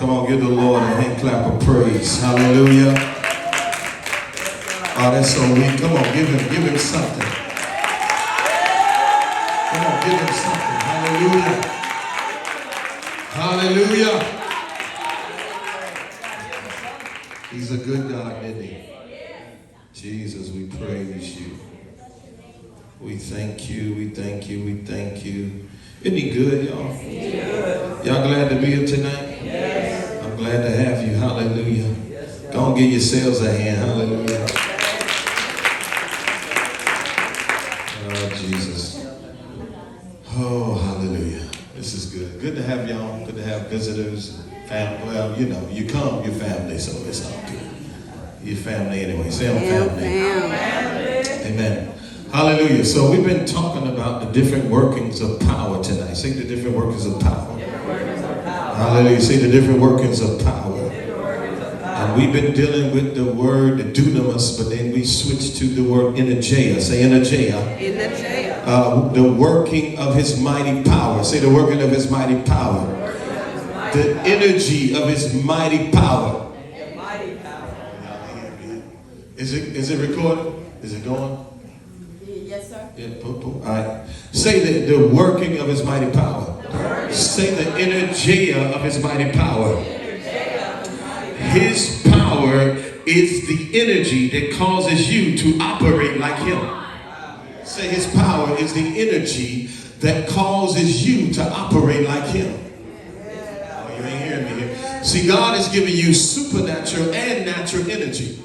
Come on, give the Lord a hand clap of praise. Hallelujah. Oh, that's so weak. Come on, give him something. Come on, give him something. Hallelujah. Hallelujah. He's a good God, isn't he? Jesus, we praise you. We thank you, we thank you, we thank you. Isn't he good, y'all? Y'all glad to be here tonight? Yes. I'm glad to have you. Hallelujah. Go on, give yourselves a hand. Hallelujah. Oh, Jesus. Oh, hallelujah. This is good. Good to have y'all. Good to have visitors. Well, you know, you come, your family, so it's all good. Your family anyway. Say I'm family. Amen. Hallelujah. So we've been talking about the different workings of power tonight. Say the different workings of power. Hallelujah. Say the different workings of power. And we've been dealing with the word the dunamis, but then we switched to the word energeia. Say energeia. The working of his mighty power. Say the working of his mighty power. The energy of his mighty power. Is it recorded? Is it going? Yes, sir. Yeah, boom, boom. All right. Say the working of his mighty power. Say the energeia of his mighty power. His power is the energy that causes you to operate like him. Say his power is the energy that causes you to operate like him. Oh, you ain't hearing me here. See, God is giving you supernatural and natural energy.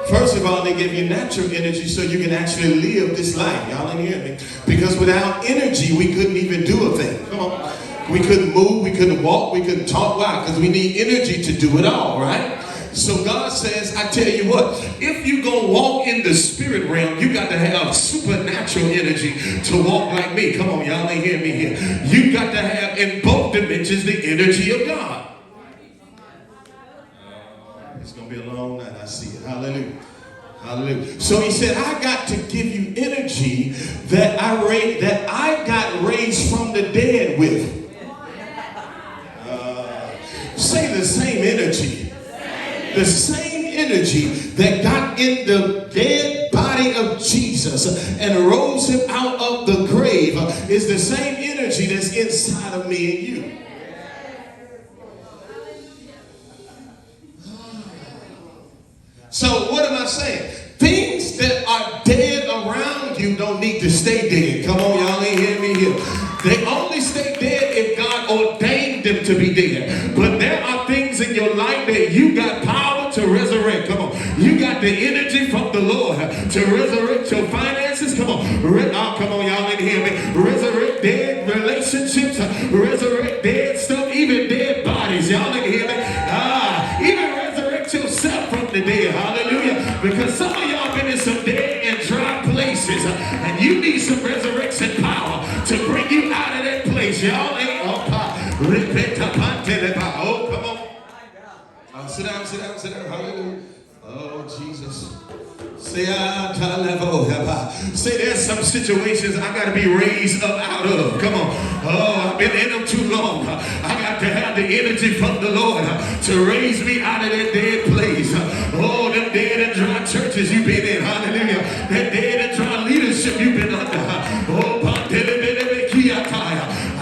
First of all, they give you natural energy so you can actually live this life. Y'all ain't hearing me? Because without energy, we couldn't even do a thing. Come on. We couldn't move, we couldn't walk, we couldn't talk. Why? Because we need energy to do it all, right? So God says, I tell you what, if you're going to walk in the spirit realm, you got to have supernatural energy to walk like me. Come on, y'all ain't hearing me here. You got to have in both dimensions the energy of God. It's going to be a long night. I see it. Hallelujah. Hallelujah. So he said, I got to give you energy that I got raised from the dead with. Say the same energy. The same energy that got in the dead body of Jesus and rose him out of the grave is the same energy that's inside of me and you. So what am I saying? Things that are dead around you don't need to stay dead. Come on, y'all ain't hearing me here. They only stay dead if God ordained them to be dead. But there are things in your life that you got power to resurrect. Come on. You got the energy from the Lord to resurrect your finances. Come on. Come on, y'all ain't hear me. Resurrect dead relationships. Resurrect dead stuff. Even dead bodies. Y'all ain't hear me. Even resurrect yourself from the dead. Hallelujah. Because some of y'all been in some dead and dry places. And you need some resurrection power to bring you out of that place. Y'all ain't oh, come on. Sit down. Hallelujah. Oh, Jesus. Say there's some situations I got to be raised up out of. Come on. Oh, I've been in them too long. I got to have the energy from the Lord to raise me out of that dead place. Oh, them dead and dry churches you've been in. Hallelujah. That dead and dry leadership you've been under. Oh,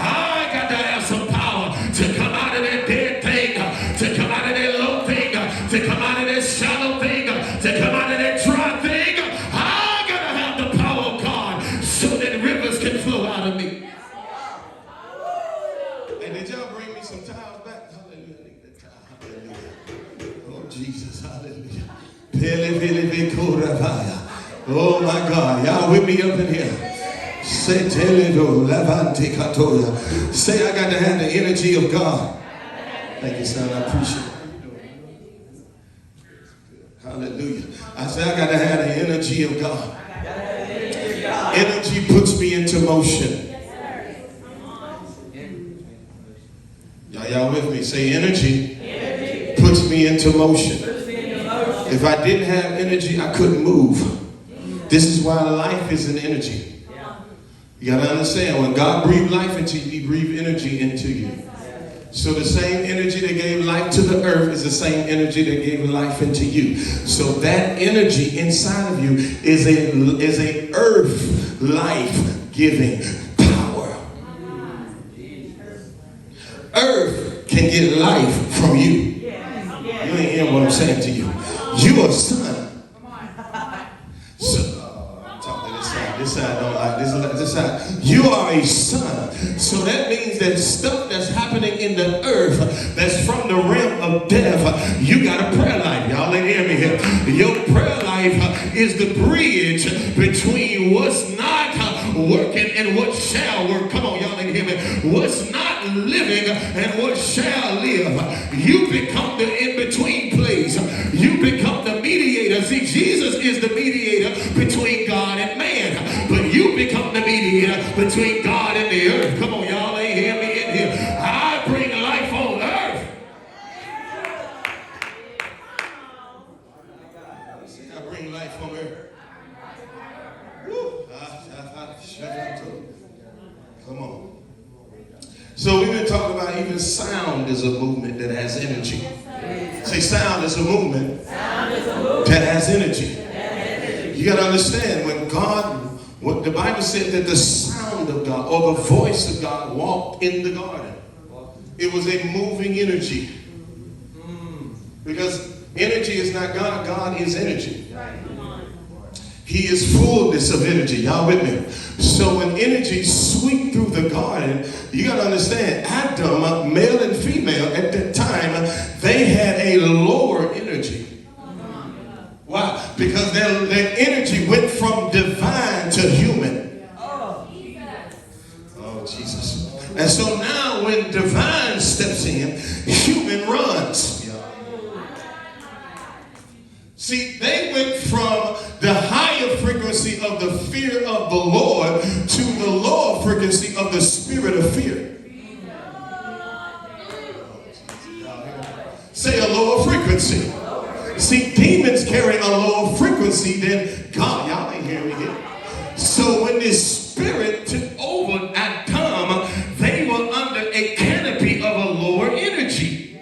I got to have some power to come out of that dead thing, to come out of that low thing, to come out of that shallow thing, to come out of that dry thing. I got to have the power of God so that rivers can flow out of me. And did y'all bring me some towels back? Hallelujah. I need that towel. Hallelujah. Oh, Jesus. Hallelujah. Oh, my God. Y'all with me up in here? Say, I got to have the energy of God. Thank you, son. I appreciate it. Hallelujah. I say, I got to have the energy of God. Energy puts me into motion. Y'all with me? Say, energy puts me into motion. If I didn't have energy, I couldn't move. This is why life is an energy. You got to understand, when God breathed life into you, he breathed energy into you. So the same energy that gave life to the earth is the same energy that gave life into you. So that energy inside of you is a earth life-giving power. Earth can get life from you. You ain't hearing what I'm saying to you. You are a son. This side don't like this side. You are a son. So that means that stuff that's happening in the earth that's from the realm of death, you got a prayer life. Y'all ain't hear me here. Your prayer life is the bridge between what's not working and what shall work. Come on, y'all ain't hear me. What's not living and what shall live. You become the in-between place. You become the mediator. See, Jesus is the mediator between God and man. But you become the mediator between God and the earth. Come on, y'all ain't hear me in here. I bring life on earth. I bring life on earth. Woo. Come on. So we've been talking about even sound is a movement that has energy. Say sound is a movement that has energy. You got to understand when God, what the Bible said that the sound of God or the voice of God walked in the garden. It was a moving energy. Because energy is not God, God is energy. He is fullness of energy. Y'all with me? So when energy swept through the garden, you got to understand, Adam, male and female, at that time, they had a lower energy. Why? Because their energy went from divine to human. Oh, Jesus. And so now when divine steps in, human runs. See, they went from the higher frequency of the fear of the Lord to the lower frequency of the spirit of fear. Say a lower frequency. See, demons carry a lower frequency than God. Y'all ain't hearing me here. So when this spirit took over at Adam, they were under a canopy of a lower energy.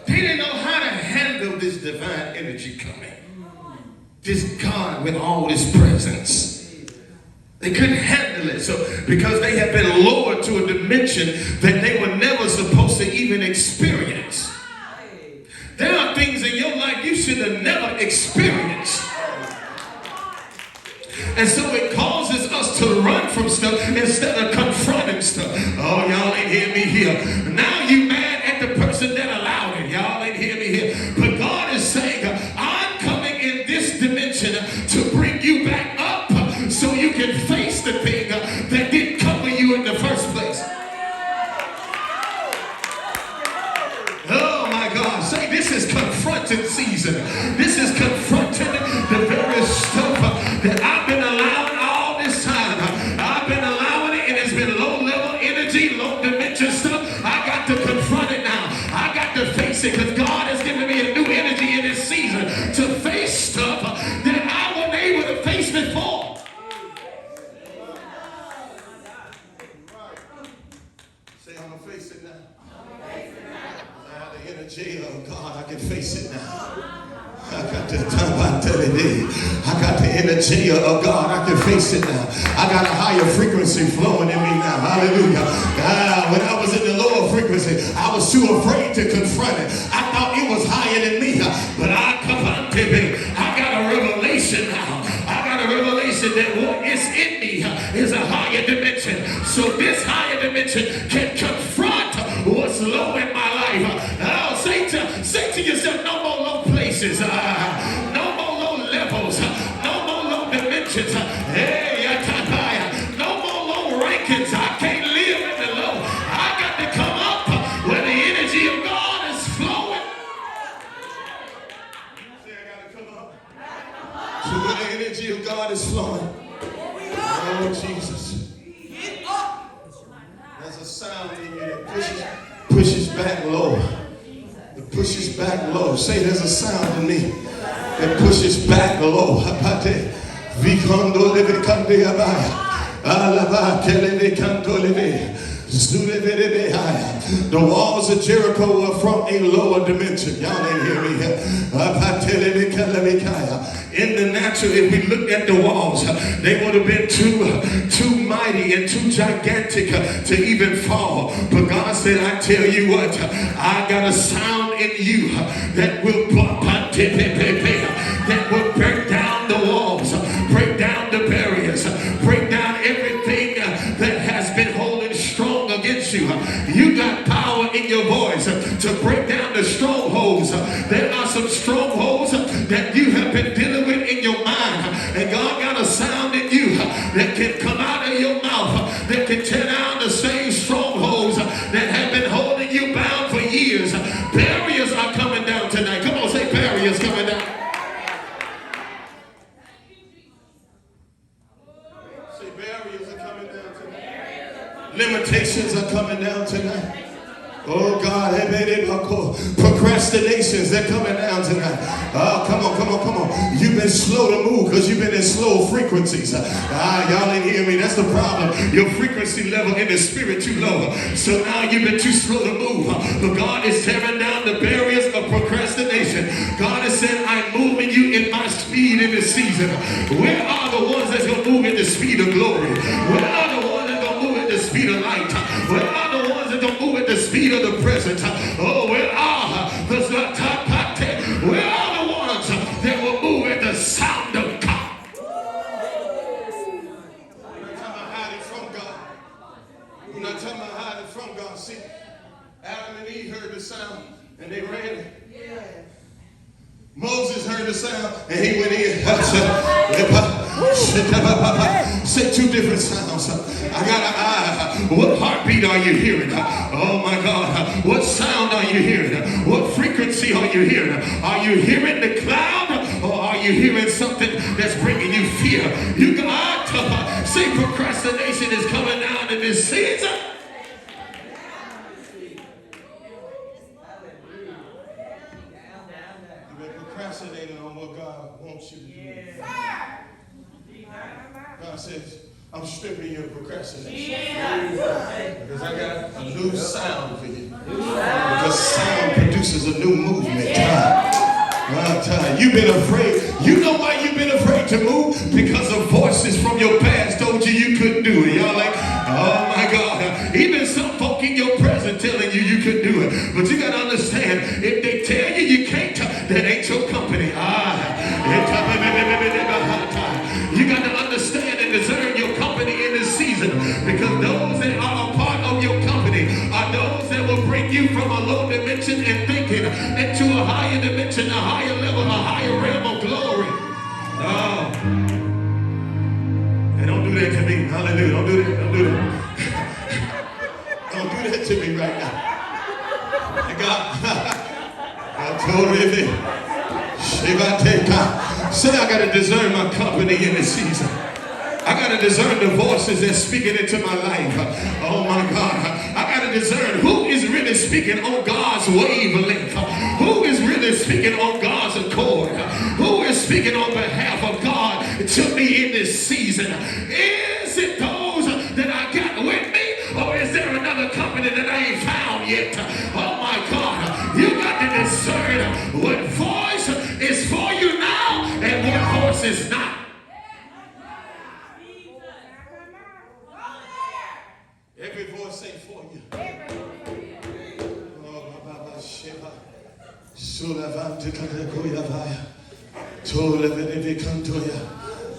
They didn't know how to handle this divine energy coming. This God with all his presence. They couldn't handle it. So because they had been lowered to a dimension that they were never supposed to even experience. There are things in your life you should have never experienced. And so it causes us to run from stuff instead of confronting stuff. Oh, y'all ain't hear me here. Now you mad at the person that allowed it. Y'all ain't hear me here. But God is saying, I'm coming in this dimension to bring you back up so you can face the thing that didn't cover you in the first place. Say this is confronting season. This is confronting the very stuff that I've been allowing all this time. I've been allowing it and it's been low level energy, low dimension stuff. I got to confront it now. I got to face it because God has given me a new energy in this season to face stuff that I wasn't able to face before. Say I'm going to face it now. The energy of God, I can face it now. I got the energy of God, I can face it now. I got a higher frequency flowing in me now. Hallelujah. When I was in the lower frequency, I was too afraid to confront it. I thought it was higher than me. But I got a revelation now. I got a revelation that what is in me is a higher dimension. So this higher dimension can confront what's low in my life. Oh, say to yourself, no more low places, no more low levels, no more low dimensions, no more low rankings. I can't live in the low. I got to come up where the energy of God is flowing. Say I got to come up to where the energy of God is flowing. Oh, Jesus. There's a sound in you that pushes back low. It pushes back low. Say there's a sound in me that pushes back low. The walls of Jericho were from a lower dimension. Y'all ain't hear me. In the natural, if we looked at the walls, they would have been too mighty and too gigantic to even fall. But God said, I tell you what, I got a sound in you that will break down the walls, break down the barriers, break down everything that has been holding strong against you. You got power in your voice to break down the strongholds. There are some strongholds that you have been dealing with in your mind, and God got a sound in you that can come out of your mouth that can tear down the same strongholds that have been holding you bound for years. Barriers are coming down tonight. Come on, say barriers coming down. Say barriers are coming down tonight. Limitations are coming down tonight. Oh God, procrastinations, they're coming down tonight. Oh, come on. You've been slow to move because you've been in slow frequencies. Y'all ain't hear me. That's the problem. Your frequency level in the spirit too low. So now you've been too slow to move. But God is tearing down the barriers of procrastination. God has said, I'm moving you in my speed in this season. Where are the ones that's going to move in the speed of glory? Where are the ones that's going to move in the speed of light? Where are the ones that don't move at the speed of the present? Oh, where are the ones that will move at the sound of God? I'm not talking about hiding from God. I'm not talking about hiding from God. See, Adam and Eve heard the sound and they ran. Moses heard the sound and he went in. Say two different sounds. I got an eye. What heartbeat are you hearing? Oh my God. What sound are you hearing? What frequency are you hearing? Are you hearing the cloud or are you hearing something that's bringing you fear? You got to say procrastination is coming down in this season. Procrastinating on what God wants you to do. God says, I'm stripping your procrastination. Because I got a new sound for you. Because sound produces a new movement. You've been afraid. You know why you've been afraid to move? Because of voices from your past told you couldn't do it. Y'all like, oh my God. Even some folk in your present telling you couldn't do it. But you got to understand, if they tell you can't, that ain't your company. You got to understand and discern your company in this season, because those that are a part of your company are those that will bring you from a low dimension and thinking into a higher dimension, a higher level, a higher realm of glory. Oh. And don't do that to me. Hallelujah. Don't do that. Don't do that. Don't do that to me right now. God. Say I got to discern my company in this season. I got to discern the voices that's speaking into my life. Oh my God. I got to discern who is really speaking on God's wavelength. Who is really speaking on God's accord. Who is speaking on behalf of God to me in this season. Is it those that I got with me? Or is there another company that I ain't found yet? Oh my God. You got to discern what voice is for you now and what voice is not. Every voice ain't for you.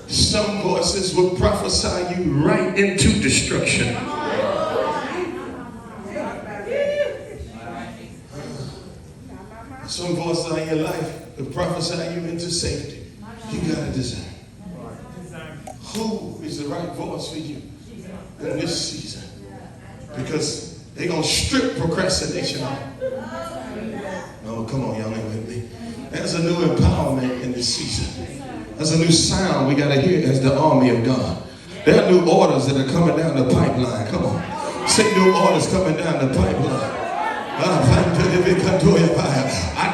Some voices will prophesy you right into destruction. Some voices in your life will prophesy you into safety. You got to discern. Who is the right voice for you in this season? Because they're going to strip procrastination off. Oh, come on, y'all ain't with me. There's a new empowerment in this season. There's a new sound we got to hear as the army of God. There are new orders that are coming down the pipeline. Come on. Say new orders coming down the pipeline. I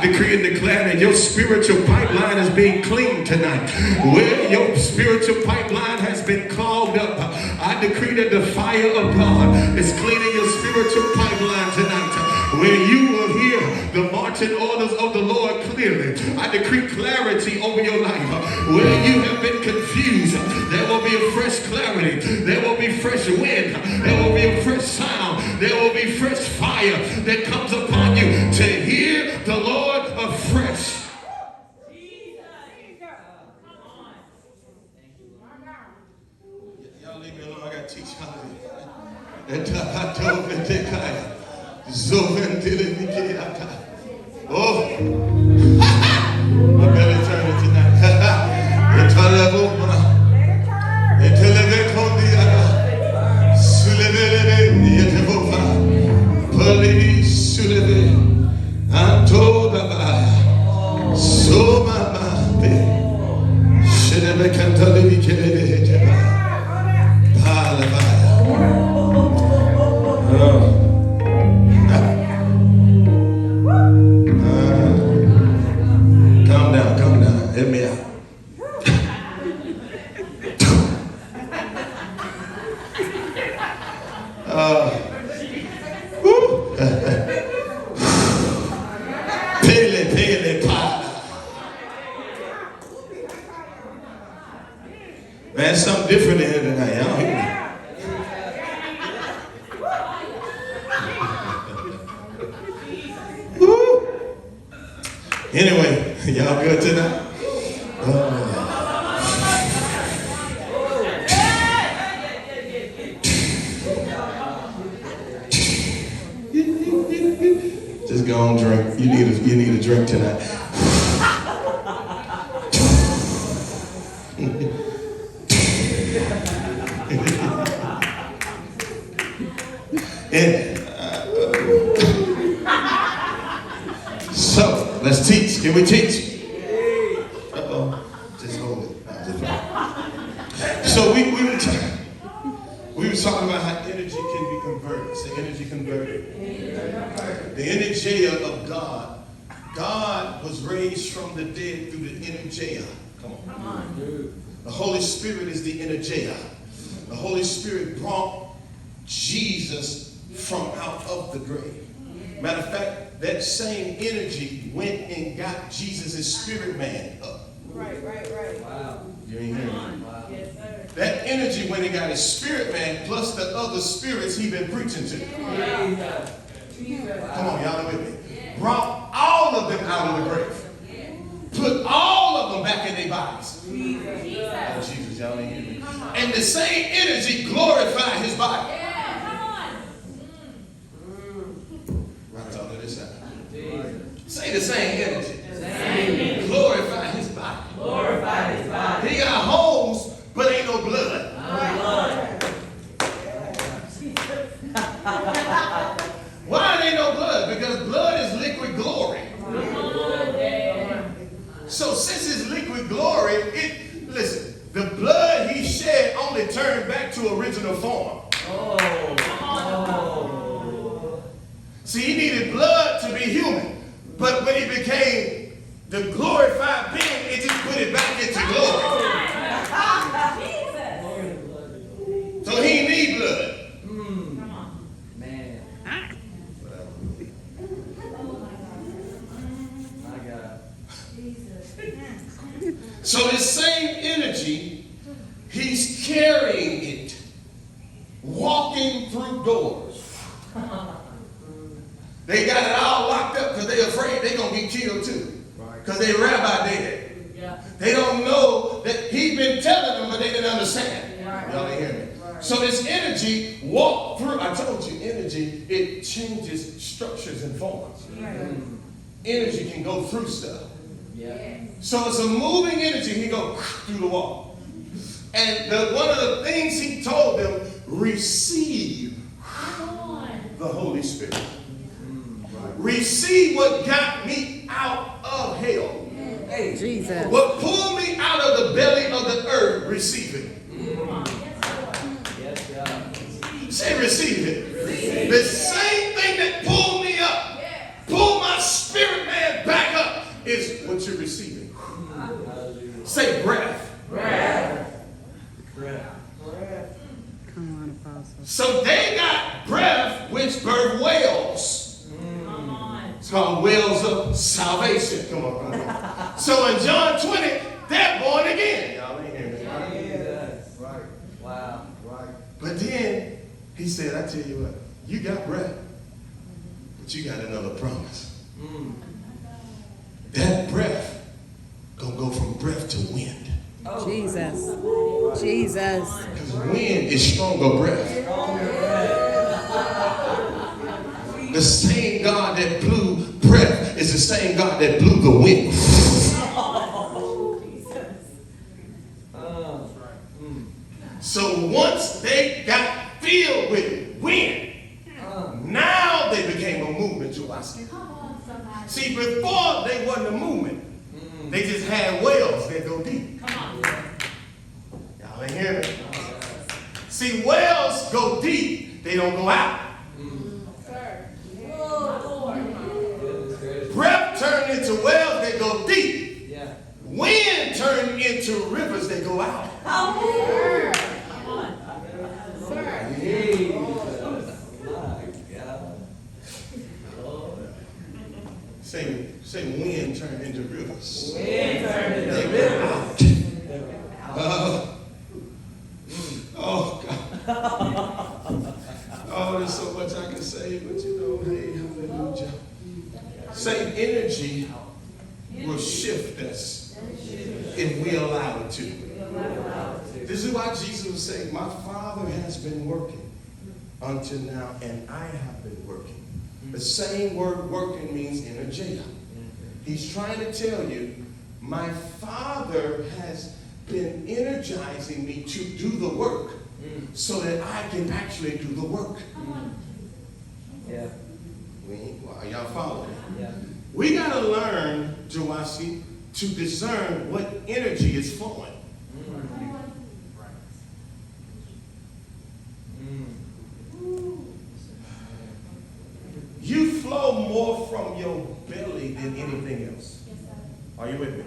decree and declare that your spiritual pipeline is being cleaned tonight. Where your spiritual pipeline has been clogged up, I decree that the fire of God is cleaning your spiritual pipeline tonight where you will hear the marching orders of the Lord clearly. I decree clarity over your life. Where you have been confused, there will be a fresh clarity. There will be fresh wind. There will be a fresh sound. There will be fresh fire that comes upon you to hear the Lord afresh. Y'all leave me alone. I got to teach hallelujah. Oh, my belly turning tonight. Calm down. Help me out. Man, something different in here tonight. Y'all hear me? Woo. Anyway, y'all good tonight? Just go on, drink. You need a drink tonight. And so let's teach. Can we teach? Just hold it. So we were talking about how energy can be converted. Say energy converted. The energeia of God. God was raised from the dead through the energeia. Come on. The Holy Spirit is the energeia. The Holy Spirit brought Jesus from out of the grave. Matter of fact, that same energy went and got Jesus' spirit man up. Right. Wow. You ain't hearing me? Wow. Yes, sir. That energy went and got his spirit man plus the other spirits he been preaching to. Jesus. Come on, y'all are with me. Brought all of them out of the grave. Put all of them back in their bodies. Oh, Jesus, y'all ain't hearing me. And the same energy glorified his body. Say the same energy. Glorify his body. He got holes, but ain't no blood. Why ain't no blood? Because blood is liquid glory. So since it's liquid glory, listen, the blood he shed only turned back to original form. See, he needed blood to be human. But when he became the glorified being, it just put it back into glory. So he need blood. Come on. Man. My God. So this same energy, he's carrying it, walking through doors. They got it all locked up because they're afraid they're going to get killed too. Because they rabbi dead. Yeah. They don't know that he's been telling them, but they didn't understand. Right. Y'all didn't hear me. Right. So this energy walked through. I told you, energy, it changes structures and forms. Right. Energy can go through stuff. Yeah. So it's a moving energy. He goes through the wall. And one of the things he told them, receive the Holy Spirit. Receive what got me out of hell. Hey, Jesus. What pulled me out of the belly of the earth, receive it. Yes, God. Say receive it. The same thing that pulled me up, pulled my spirit man back up, is what you're receiving. Say breath. Breath. Come on, Apostle. So they got breath, which It's called wells of salvation. Come on, come on. So in John 20, they're born again. Y'all ain't hearing me. Jesus. Right. Wow. Right. But then he said, I tell you what, you got breath, but you got another promise. Mm. That breath gonna go from breath to wind. Oh. Jesus. Jesus. Because wind is stronger breath. The same God that blew breath is the same God that blew the wind. So once they got filled with wind, now they became a movement to us. See, before they wasn't a movement. They just had wells that go deep. Y'all ain't hearing me? See, wells go deep, they don't go out. Breath turned into wells that go deep. Yeah. Wind turned into rivers that go out. Jesus. My God. Say wind turned into rivers. Wind turned into They rivers. go out. Oh God. Oh, there's so much I can say, but you know, hey, hallelujah. Say energy will shift us if we allow it to. This is why Jesus was saying, my Father has been working until now, and I have been working. The same word working means energeia. He's trying to tell you, my Father has been energizing me to do the work so that I can actually do the work. Yeah. Are y'all following? Yeah. We got to learn, Joasi, to discern what energy is flowing. You flow more from your belly than anything else. Are you with me?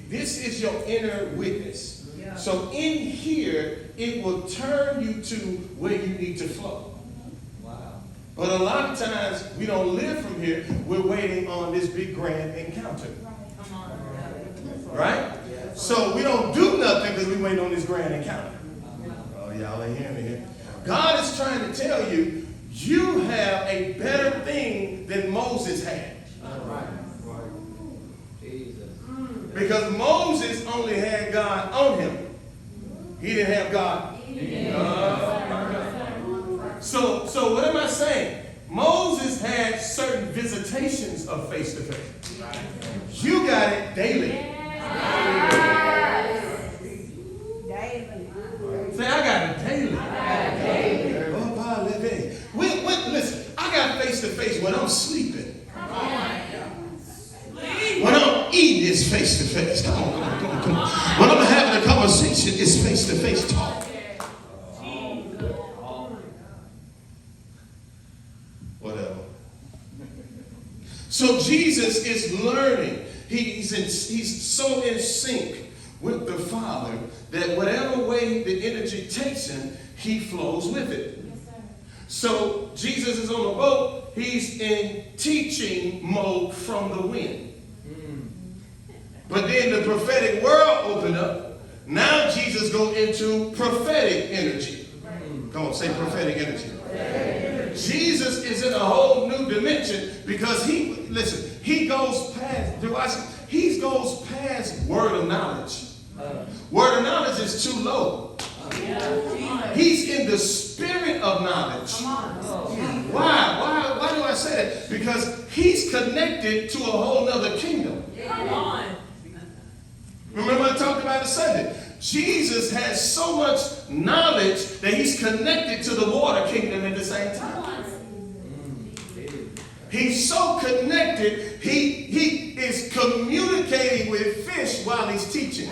This is your inner witness. So in here, it will turn you to where you need to flow. Wow. But a lot of times, we don't live from here. We're waiting on this big grand encounter. Right? So we don't do nothing because we wait on this grand encounter. Oh, y'all ain't hearing me here. God is trying to tell you, you have a better thing than Moses had. Right. Jesus. Because Moses only had God on him. He didn't have God. So what am I saying? Moses had certain visitations of face to face. You got it daily. Say, I got it daily. Oh, God, listen, I got face to face when I'm sleeping. When I'm eating, it's face to face. Come on. When I'm having a conversation, it's face to face talk. Whatever. So Jesus is learning. He's so in sync with the Father that whatever way the energy takes him, he flows with it. So Jesus is on the boat. He's in teaching mode from the wind. But then the prophetic world opened up. Now Jesus goes into prophetic energy. Come on, say prophetic energy. Jesus is in a whole new dimension because he goes past word of knowledge. Word of knowledge is too low. He's in the spirit of knowledge. Why do I say that? Because he's connected to a whole nother kingdom. Remember I talked about it Sunday. Jesus has so much knowledge that he's connected to the water kingdom at the same time. He's so connected, he is communicating with fish while he's teaching.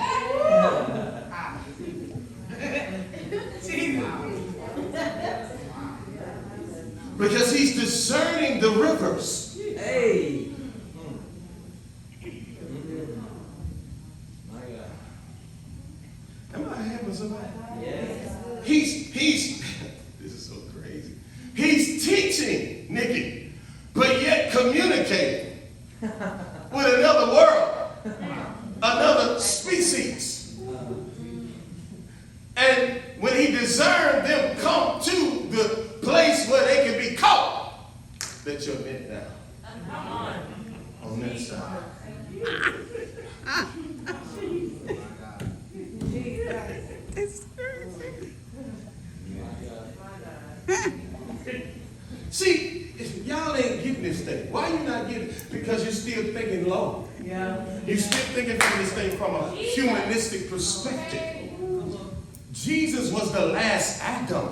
Because he's discerning the rivers. Hey. Am I having somebody? Yes. He's this is so crazy. He's teaching, Nikki, but yet communicating with another world, another species. And when he discerned them come to the place where they can be caught, let your net down on that side. It's crazy. See, if y'all ain't getting this thing. Why you not getting it? Because you're still thinking low. Yeah. You're still thinking from this thing from a humanistic perspective. Jesus was the last Adam.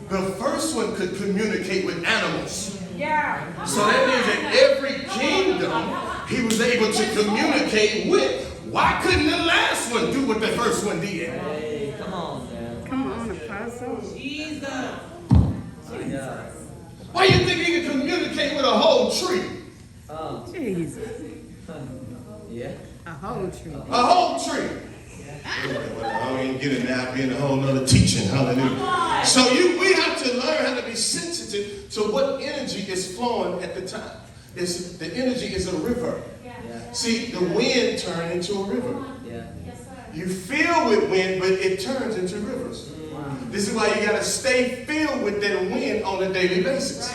The first one could communicate with animals. Yeah. So that means that every kingdom he was able to communicate with. Why couldn't the last one do what the first one did? Hey, come on, man. Come on, Apostle. Jesus. My God. Why you think he could communicate with a whole tree? Jesus. Yeah. A whole tree. A whole tree. Well, I don't even get it now, being a whole nother teaching. Hallelujah. So we have to learn how to be sensitive to what energy is flowing at the time. The energy is a river. Yeah. See, the wind turned into a river. Yeah. You feel with wind, but it turns into rivers. This is why you got to stay filled with that wind on a daily basis.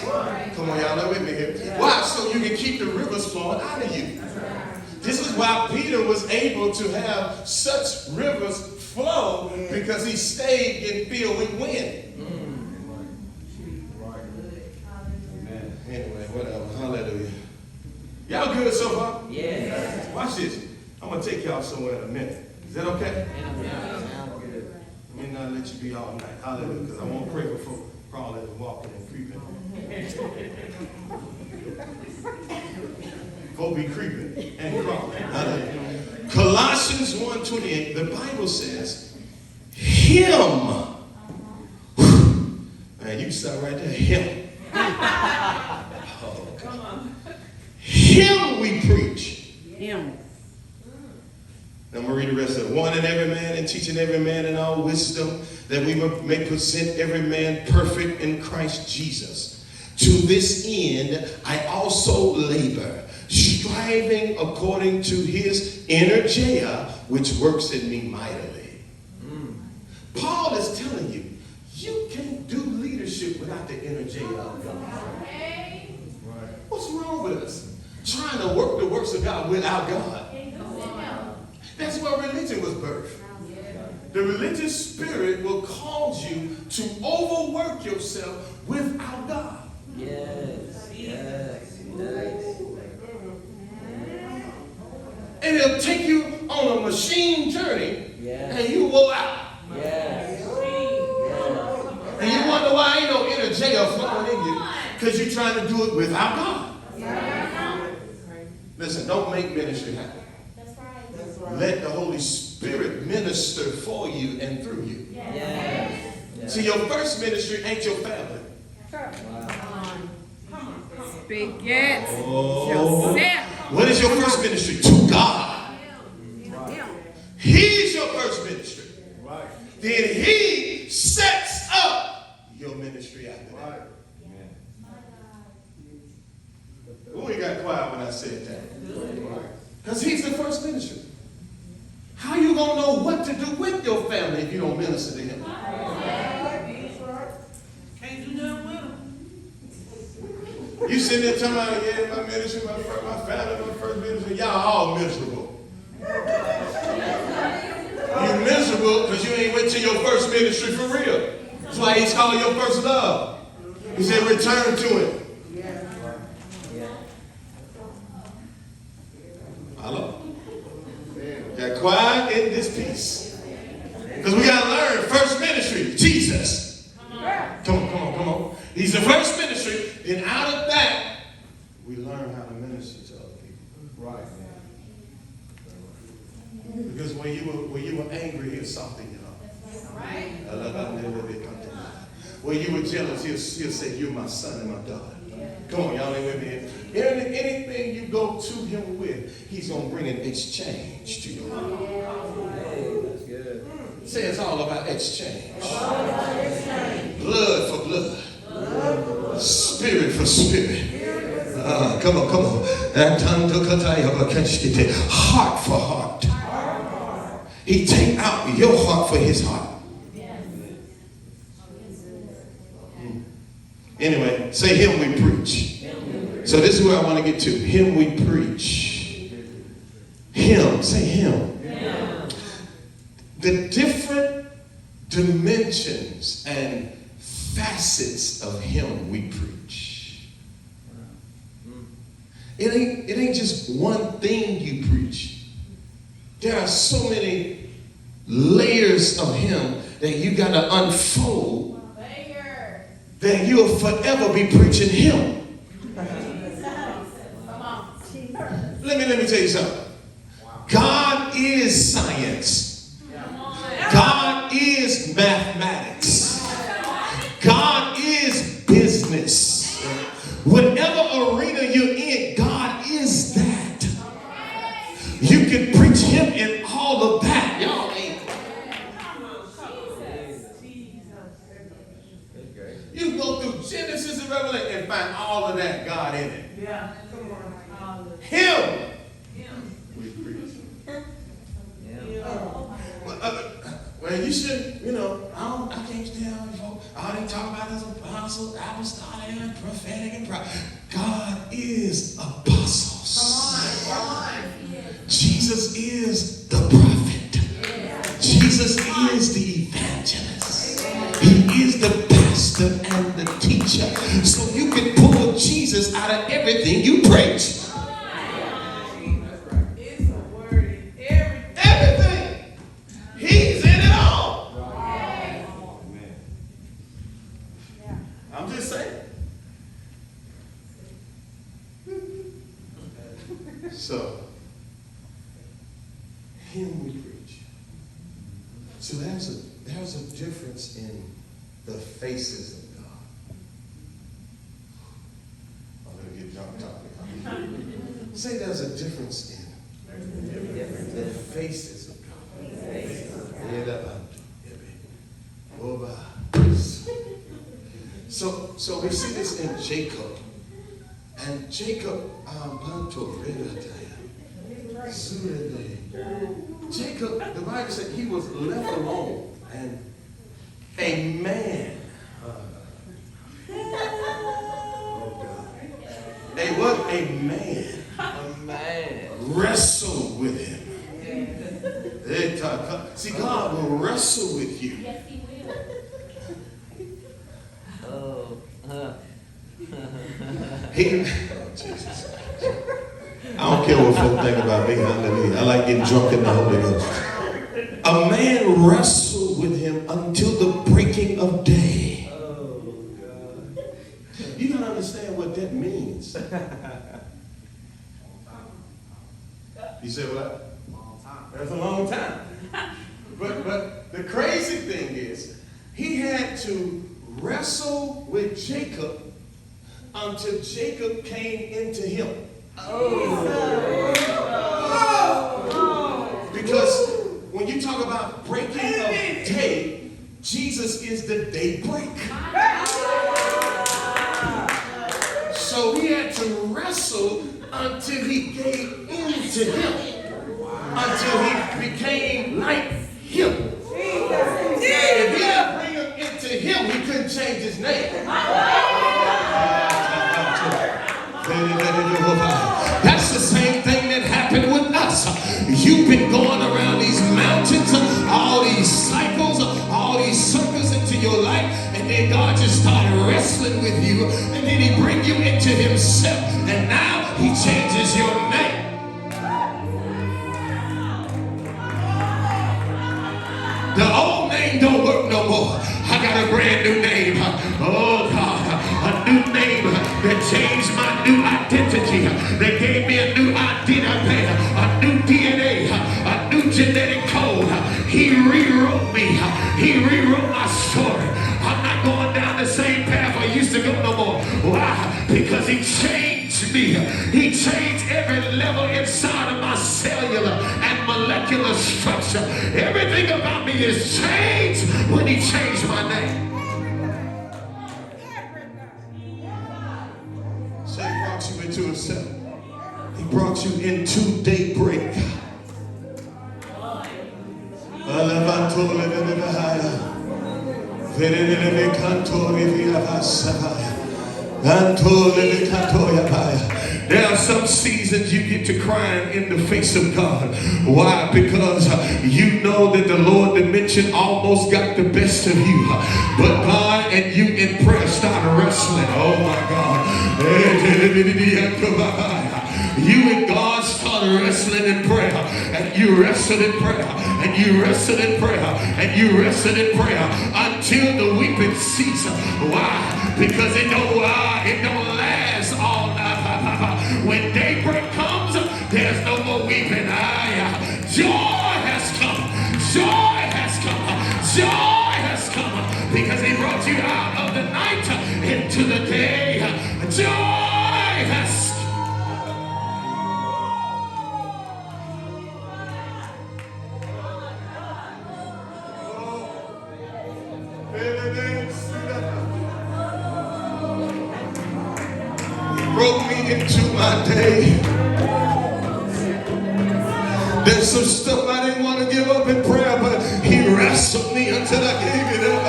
Come on, y'all, know with me here. Why? So you can keep the rivers flowing out of you. This is why Peter was able to have such rivers flow, because he stayed and filled with wind. Anyway, whatever. Hallelujah. Y'all good so far? Yeah. Watch this. I'm going to take y'all somewhere in a minute. Is that okay? Sound good. I may not let you be all night. Hallelujah. Because I won't pray before crawling and walking and creeping. Go be creeping and crawling. Hallelujah. Colossians 1:28, the Bible says, him. Man, you can start right there. Him. Oh, come on. Him we preach. Him. I'm going to read the rest of it. One in every man, and teaching every man in all wisdom, that we may present every man perfect in Christ Jesus. To this end, I also labor, striving according to his energeia, which works in me mightily. Paul is telling you, you can't do leadership without the energeia of God. What's wrong with us? Trying to work the works of God without God. That's where religion was birthed. The religious spirit will cause you to overwork yourself without God. Yes. Yes. Yes. And it'll take you on a machine journey, Yes. and you will out. Yes. And you wonder why ain't no energeia flowing in you, because you're trying to do it without God. Listen, don't make ministry happen. Let the Holy Spirit minister for you and through you. Yes. See, your first ministry ain't your family. Speak it. Oh. Yourself. What is your first ministry? To God. Him. He's your first ministry. Then he sets up your ministry after that. We got quiet when I said that. Because he's the first ministry. How you going to know what to do with your family if you don't minister to him? Can't do nothing with them. You sitting there talking about, yeah, my ministry, my family, my first ministry. Y'all all miserable. You miserable because you ain't went to your first ministry for real. That's why he's calling your first love. He said, return to him. Hello? Got quiet in this piece. Because we got to learn first ministry, Jesus. Come on. He's the first ministry. Then out of that, we learn how to minister to other people. Right. Because when you were angry, he'll soften you up. Right. When you were jealous, he'll say, you're my son and my daughter. Come on, y'all ain't with me. Anything you go to him with, he's going to bring an exchange to you. Hey, that's good. Say it's all about exchange. Blood for blood. Spirit for spirit. Come on, come on. Heart for heart. He take out your heart for his heart. Anyway, say him we preach. So this is where I want to get to. Him we preach. Him. Say him. The different dimensions and facets of him we preach. It ain't just one thing you preach. There are so many layers of him that you got to unfold that you'll forever be preaching him. Let me tell you something. God is science. God is mathematics. God is business. Whatever arena you're in, God is that. You can preach him in all of that. Y'all ain't. You go through Genesis and Revelation and find all of that God in it. Yeah. Come on. Him. We preach. Well, you should, I can't stand before. All they talk about is apostles, apostolic, and prophetic, and God is apostles. Come on. Jesus is the prophet. Jesus is the evangelist. He is the pastor and the teacher. So you can pull Jesus out of everything you preach. It's a word in everything. Everything. He's in it all. I'm just saying. So, him we preach. So there's a difference in the faces of God. I'm going to get drunk talking. Say there's a difference in the faces of God. So we see this in Jacob. And Jacob, Jacob, the Bible said he was left alone. And a man. A man wrestled with him. See, God will wrestle with you. Yes, he will. Jesus. I don't care what folk think about me. Hallelujah. I like getting drunk in the Holy Ghost. A man wrestled with him until the breaking of day. Oh, God. You don't understand what that means. You say what? Long time. That's a long time. But the crazy thing is, he had to wrestle with Jacob until Jacob came into him. Because when you talk about breaking of day, Jesus is the daybreak. So he had to wrestle until he gave into him, until he became like him. If he didn't bring him into him, he couldn't change his name. That's the same thing that happened with us. You've been going around these mountains, all these cycles, all these circles into your life, and then God just started wrestling with you, and then he bring you into himself, and now he changes your name. The old name don't work no more. I got a brand new name. Oh God, a new name that changed my new identity. That gave me a new identity, a new DNA, a new genetic code. He rewrote me. He rewrote my story. I'm not going down the same path I used to go no more. Why? Because he changed me. He changed every level inside of my cellular and molecular structure. Everything about me is changed when he changed my name. So he walks you into a himself. He brought you into daybreak. There are some seasons you get to crying in the face of God. Why? Because you know that the Lord dimension almost got the best of you. But God and you in prayer started wrestling. Oh my God. You and God started wrestling in prayer, and you wrestled in prayer, and you wrestled in prayer, and you wrestled in prayer until the weeping ceased. Why? Because it don't last all night. When daybreak comes, there's no more weeping. Joy has come. Joy has come. Joy has come. Because he brought you out of the night into the day. Joy has come. Broke me into my day. There's some stuff I didn't want to give up in prayer, but he wrestled me until I gave it up.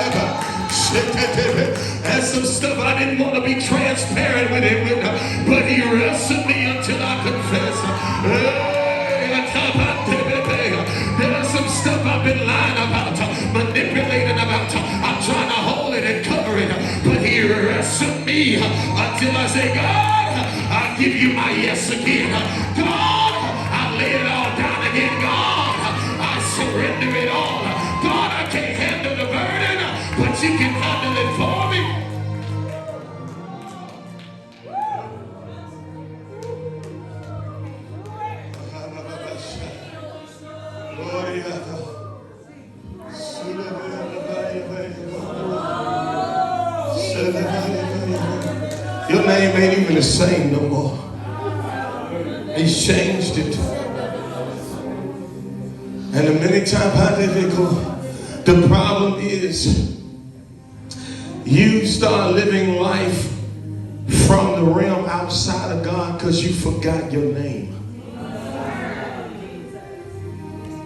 There's some stuff I didn't want to be transparent with him with, but he wrestled me until I confess. There's some stuff I've been lying about, manipulating about. I'm trying to hold it and cover it, but he wrestled me until I say, God, I give you my yes again. God, I lay it all down again. God, I surrender it all. God, I can't handle the burden, but you can handle it for me. Your name ain't even the same no more. He's changed it. And the many times how difficult, the problem is you start living life from the realm outside of God because you forgot your name.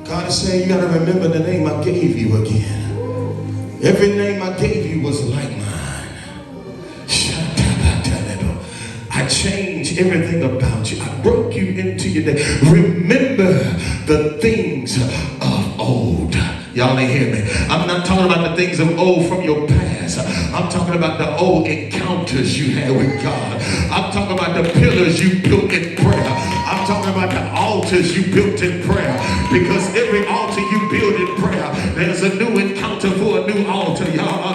God is saying you got to remember the name I gave you again. Every name I gave you was like mine. I changed everything about you. I broke you into your day. Remember the things of old. Y'all ain't hear me. I'm not talking about the things of old from your past. I'm talking about the old encounters you had with God. I'm talking about the pillars you built in prayer. I'm talking about the altars you built in prayer. Because every altar you build in prayer, there's a new encounter for a new altar. Y'all,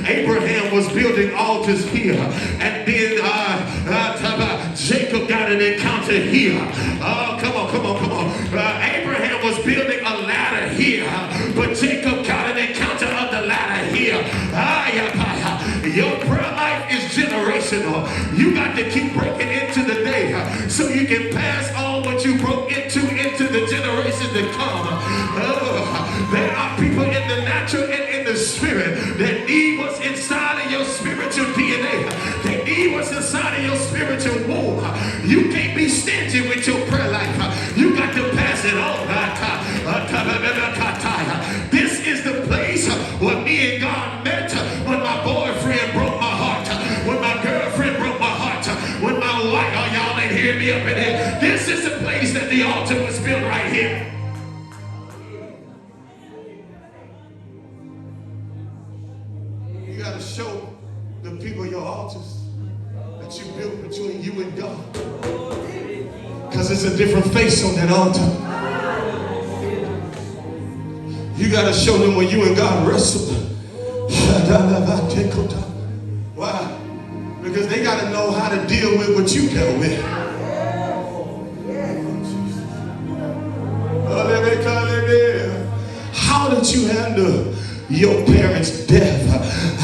Abraham was building altars here, and then Jacob got an encounter here. Oh, come on. Abraham was building a ladder here, but Jacob got an encounter of the ladder here. Your prayer life is generational. You got to keep breaking into the day so you can pass on what you broke into the generations that come. There are people in the natural and in the spirit that need what's inside of your spiritual DNA. They need what's inside of your spiritual womb. You can't be stingy with your prayer life. You got to pass it on. This is the place where me and God met, when my boyfriend broke my heart, when my girlfriend broke my heart, when my wife, oh, y'all ain't hear me up in here. This is the place that the altar was built right here. You got to show the people your altars that you built between you and God. Because it's a different face on that altar. You got to show them where you and God wrestled. Why? Because they got to know how to deal with what you dealt with. How did you handle your parents' death?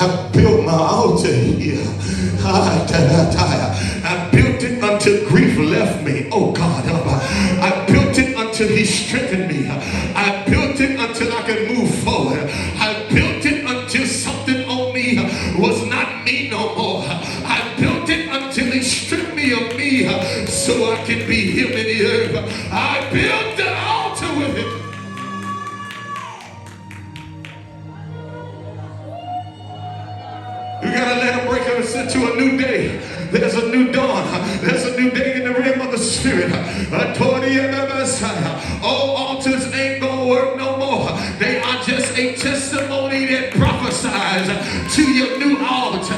I built my altar here. I built it until grief left me. Oh God, I built it until he strengthened me. I built it until I could move forward. I built it until something on me was not me no more. I built it until me of me so I can be him in the earth. I built an altar with him. You gotta let him break us into a new day. There's a new dawn. There's a new day in the realm of the spirit. All altars ain't gonna work no more. They are just a testimony that prophesies to your new altar.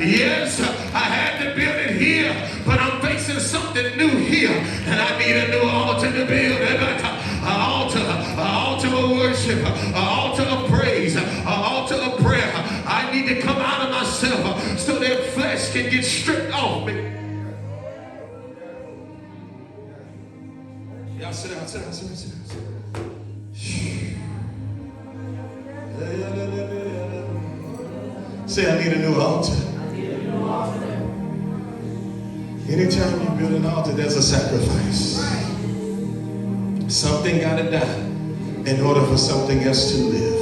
Yes, I had to build it here, but I'm facing something new here, and I need a new altar to build. An altar of worship, an altar of praise, an altar of prayer. I need to come out of myself so that flesh can get stripped off me. Y'all sit down, sit down, sit down, sit down. Say, I need a new altar. Anytime you build an altar, there's a sacrifice. Something got to die in order for something else to live.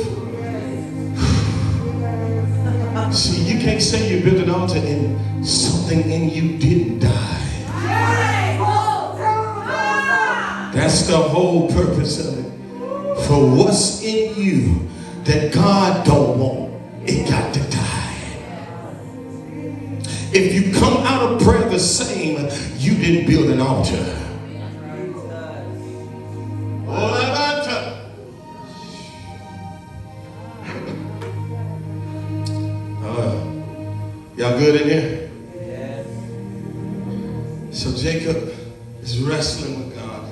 See, you can't say you built an altar and something in you didn't die. That's the whole purpose of it. For what's in you that God don't want, it got to die. If you come out of prayer the same, you didn't build an altar. Y'all good in here? Yes. So Jacob is wrestling with God.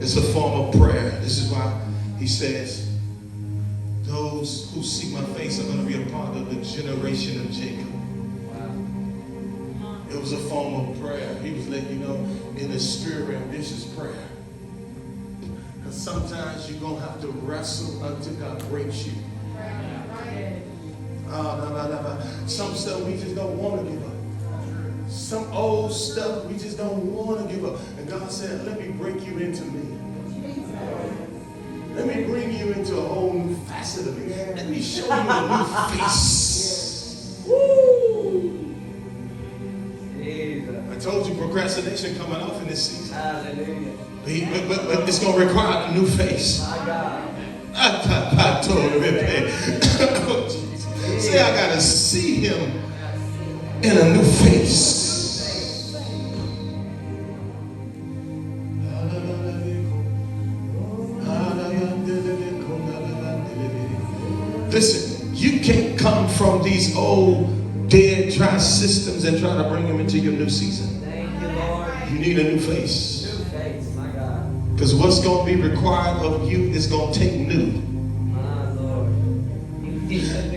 It's a form of prayer. This is why he says, those who seek my face are going to be a part of the generation of Jacob. Wow. It was a form of prayer. He was letting you know in the spirit realm, this is prayer. Because sometimes you're going to have to wrestle until God breaks you. Some stuff we just don't want to give up. Some old stuff we just don't want to give up. And God said, let me break you into me. Let me bring you into a whole new facet of me. Let me show you a new face. Woo! I told you procrastination coming off in this season. Hallelujah. But it's going to require a new face. My God. Say, I gotta see him in a new face. Listen, you can't come from these old, dead, dry systems and try to bring them into your new season. Thank you, Lord. You need a new face. New face, my God. Because what's going to be required of you is going to take new.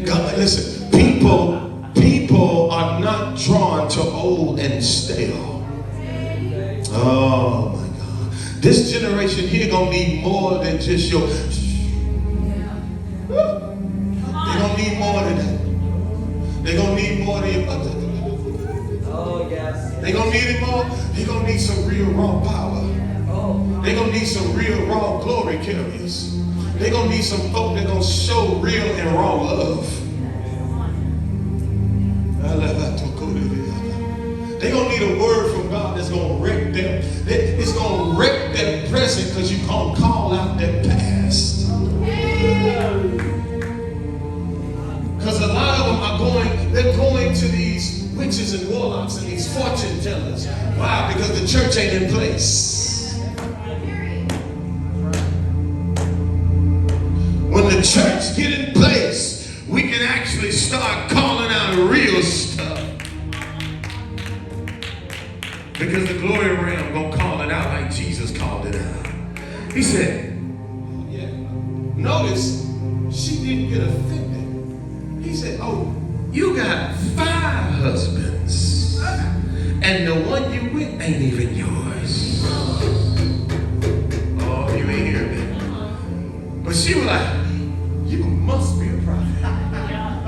God, listen, people are not drawn to old and stale. Oh my God. This generation here gonna need more than just your. They're gonna need more than that. They're gonna need more than your. Oh yes. They're gonna need it more. They're gonna need some real raw power. They're gonna need some real raw glory carriers. They're going to need some folk that are going to show real and raw love. They're going to need a word from God that's going to wreck them. It's going to wreck their present because you're going to call out their past. Because a lot of them are they're going to these witches and warlocks and these fortune tellers. Why? Because the church ain't in place. When the church get in place, we can actually start calling out real stuff. Because the glory realm gonna call it out like Jesus called it out. He said, yeah. Notice, she didn't get offended. He said, oh, you got 5 husbands, and the one you with ain't even yours. Oh, you ain't hear me. But she was like, you must be a prophet.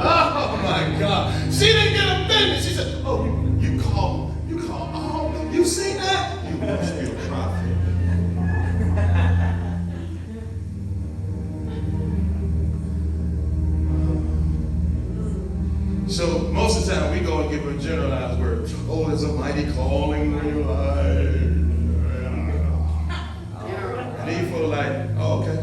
Oh my God. She didn't get offended. She said, oh, you call, oh, you see that? You must be a prophet. So most of the time we go and give a general there's a mighty calling on your life. And they feel like, oh, okay.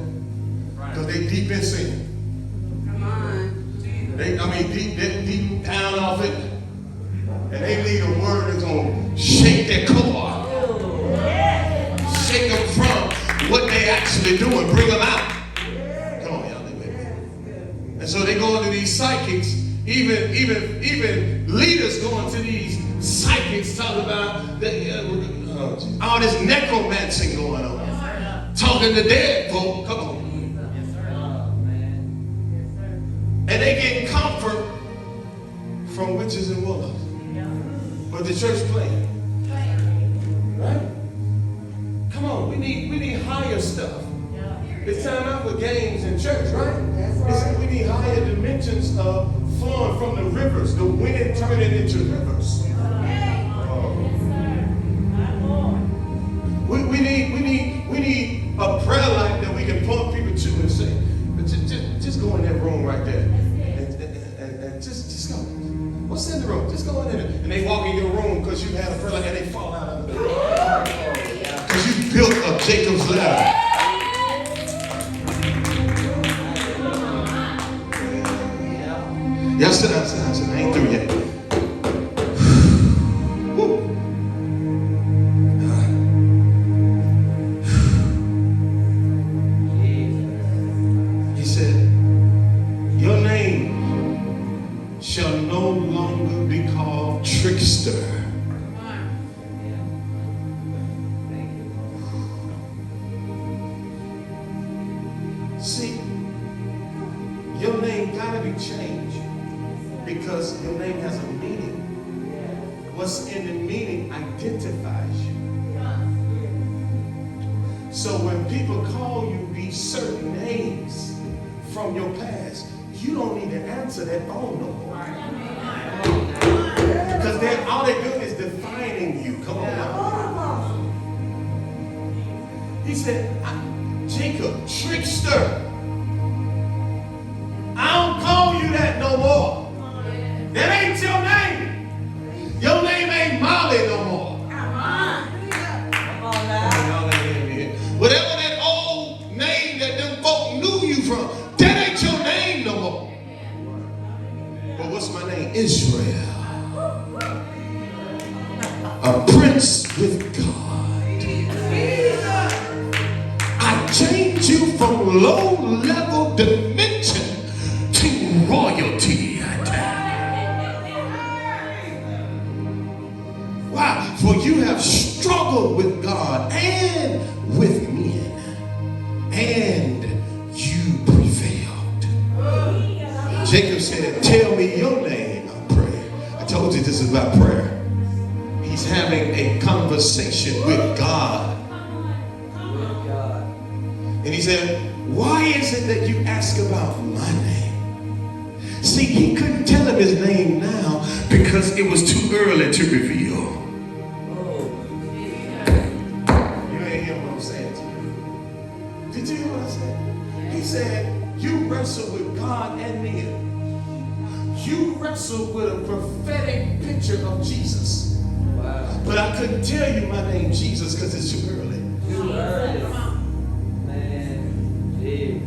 Because they deep in sin. Come on. Deep down off it. And they need a word that's going to shake their core. Shake them from what they actually do and bring them out. Come on, y'all. And so they go into these psychics. Even leaders go into these psychics talking about all this necromancy going on. Talking to dead folk. Come on. And they get comfort from witches and warlocks. But the church playing. Right? Come on, we need higher stuff. It's time out for games in church, right? We need higher dimensions of flowing from the rivers, the wind turning into rivers. We need a prayer life that we can point people to and say, just go in that room right there and just go. What's in the room? Just go in there. And they walk in your room because you had a prayer life and they fall out of the room. Because you built a Jacob's ladder. Y'all sit down. I ain't through yet. He said, your name shall no longer be called trickster. See, your name gotta be changed. Because your name has a meaning. What's in the meaning identifies you. So when people call you these certain names from your past, you don't need to answer that phone no more. Because all they're doing is defining you. Come on now. He said, Jacob, trickster. I don't call you that no more. That ain't your name. Your name ain't Molly no more. Whatever that old name that them folk knew you from, that ain't your name no more. But what's my name? Israel. A prince with God. I changed you from low-level dimension to royalty. Why? For you have struggled with God and with men, and you prevailed. Jacob said, tell me your name, I pray. I told you this is about prayer. He's having a conversation with God. And he said, why is it that you ask about my name? See, he couldn't tell him his name now because it was too early to reveal. Did you hear what I said? He said, you wrestle with God and men. You wrestle with a prophetic picture of Jesus. Wow. But I couldn't tell you my name, Jesus, because it's too early. Too early. Man, Jesus.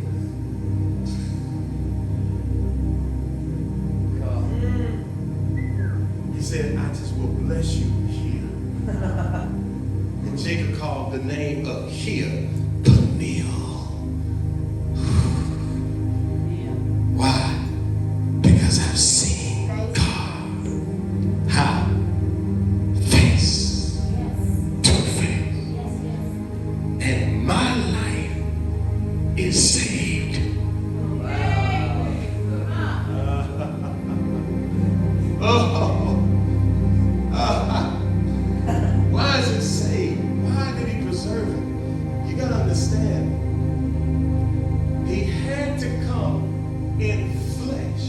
He said, I just will bless you here. And Jacob called the name of here Peniel. Why? Because I've seen God. How? Face to face. And my life is saved. Why is it saved? Why did he preserve it? You got to understand. He had to come in flesh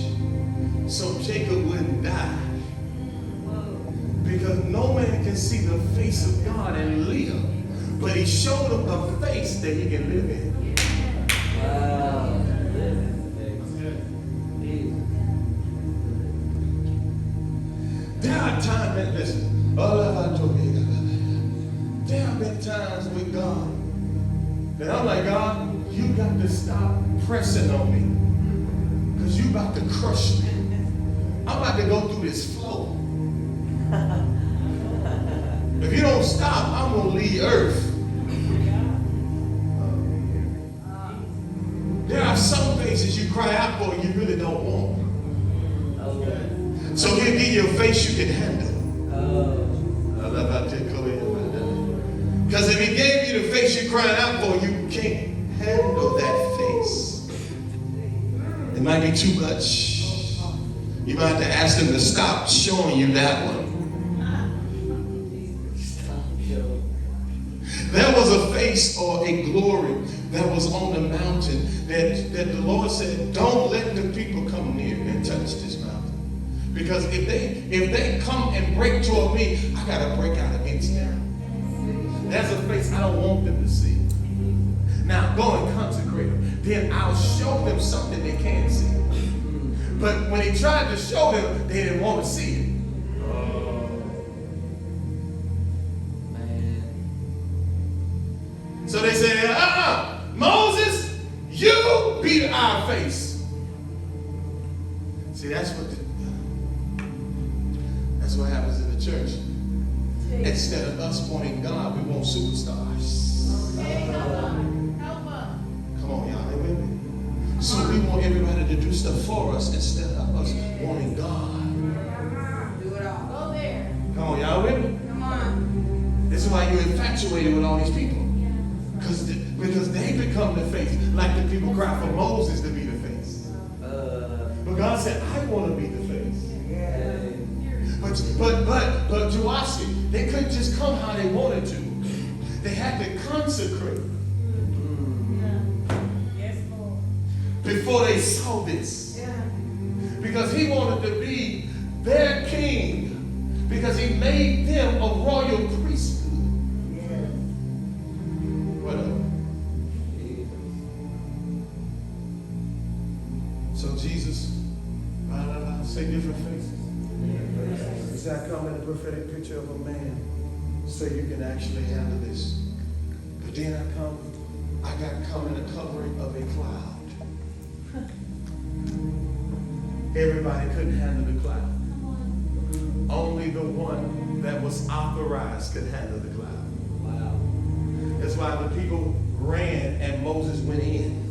so Jacob wouldn't die. Because no man can see the face of God and live. But he showed him a face that he can live in. Wow. God, time and listen. All I told you. There have been times with God that I'm like, God, you got to stop pressing on me. Because you about to crush me. I'm about to go through this flow. If you don't stop, I'm going to leave earth. There are some faces you cry out for you really don't want. So he'll give you a face you can handle. Because if he gave you the face you're crying out for, you can't handle that face. It might be too much. You might have to ask them to stop showing you that one. There was a face or a glory that was on the mountain that the Lord said, don't let the people come near and touch this mountain. Because if they come and break toward me, I got to break out against them. There's a face I don't want them to see. Now go and consecrate them. Then I'll show them something they can't see. But when he tried to show them, they didn't want to see it. So they said, Moses, you beat our face. See, that's what happens in the church. Instead of us wanting God, we want superstars. Come on, y'all, with me? So we want everybody to do stuff for us instead of us wanting God. Do it all. Go there. Come on, y'all with me? Come on. This is why you're infatuated with all these people. Because they become the face, like the people cry for Moses to be the face. But God said, I want to be the face. But to watch it, they couldn't just come how they wanted to. They had to consecrate before they saw this. Because he wanted to be their king. Because he made them a royal priesthood. So Jesus, say different faces. He said, I come in a prophetic picture of a man so you can actually handle this. But then I got to come in a covering of a cloud. Everybody couldn't handle the cloud. Only the one that was authorized could handle the cloud. Wow. That's why the people ran and Moses went in.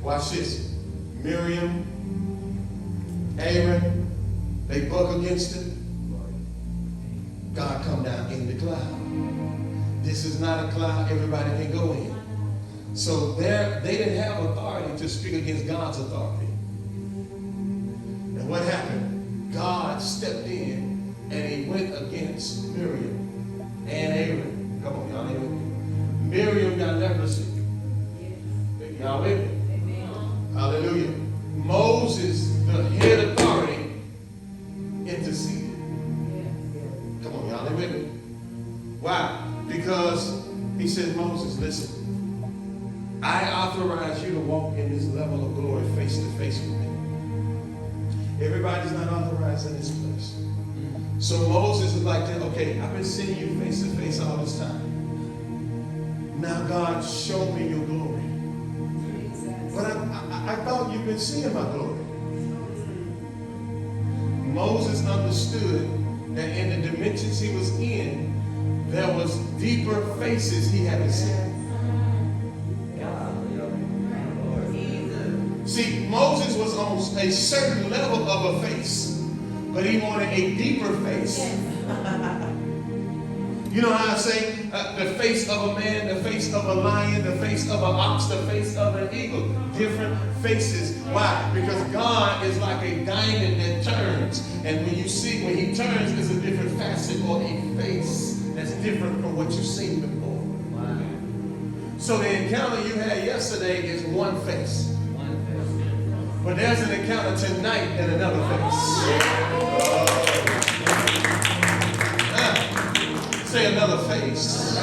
Watch this. Miriam, Aaron, they buck against him. God come down in the cloud. This is not a cloud everybody can go in. So they didn't have authority to speak against God's authority. And what happened? God stepped in and he went against Miriam and Aaron. Come on, y'all. Miriam got leprosy. Y'all with me? Hallelujah. Moses, the head authority, interceded. Come on, y'all, they with me? Why? Because he said, Moses, listen, I authorize you to walk in this level of glory face to face with me. Everybody's not authorized in this place. So Moses is like, okay, I've been seeing you face to face all this time. Now, God, show me your glory. But I thought you've been seeing my glory. Moses understood that in the dimensions he was in, there was deeper faces he hadn't seen. See, Moses was on a certain level of a face, but he wanted a deeper face. You know how I say the face of a man, the face of a lion, the face of an ox, the face of an eagle. Different faces. Why? Because God is like a diamond that turns. And when he turns, there's a different facet or a face that's different from what you've seen before. Wow. So the encounter you had yesterday is one face. But there's an encounter tonight and another face. Say another face.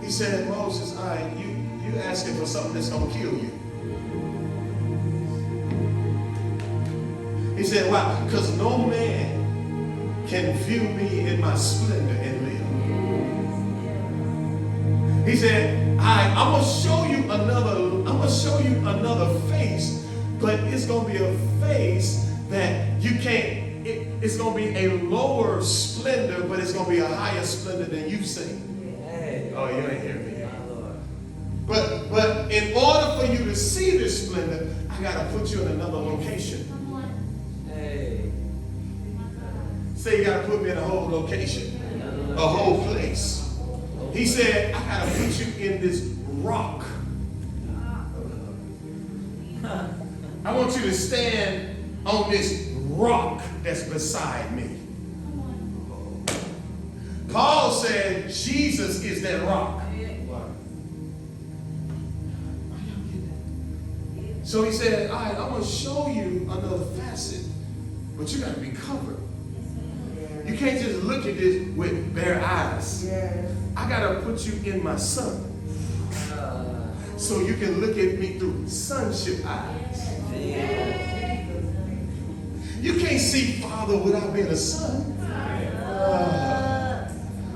He said, Moses, you asking for something that's going to kill you. He said, why? Because no man can view me in my splendor and live. He said, I'm gonna show you another face, but it's gonna be a face that you can't, it's gonna be a lower splendor, but it's gonna be a higher splendor than you've seen. Oh, you ain't hear me. But in order for you to see this splendor, I gotta put you in another location. Say you gotta put me in a whole location, a whole place. He said, I gotta put you in this rock. I want you to stand on this rock that's beside me. Paul said Jesus is that rock. So he said, all right, I'm going to show you another facet, but you got to be covered. You can't just look at this with bare eyes. I got to put you in my sun so you can look at me through sonship eyes. You can't see Father without being a son.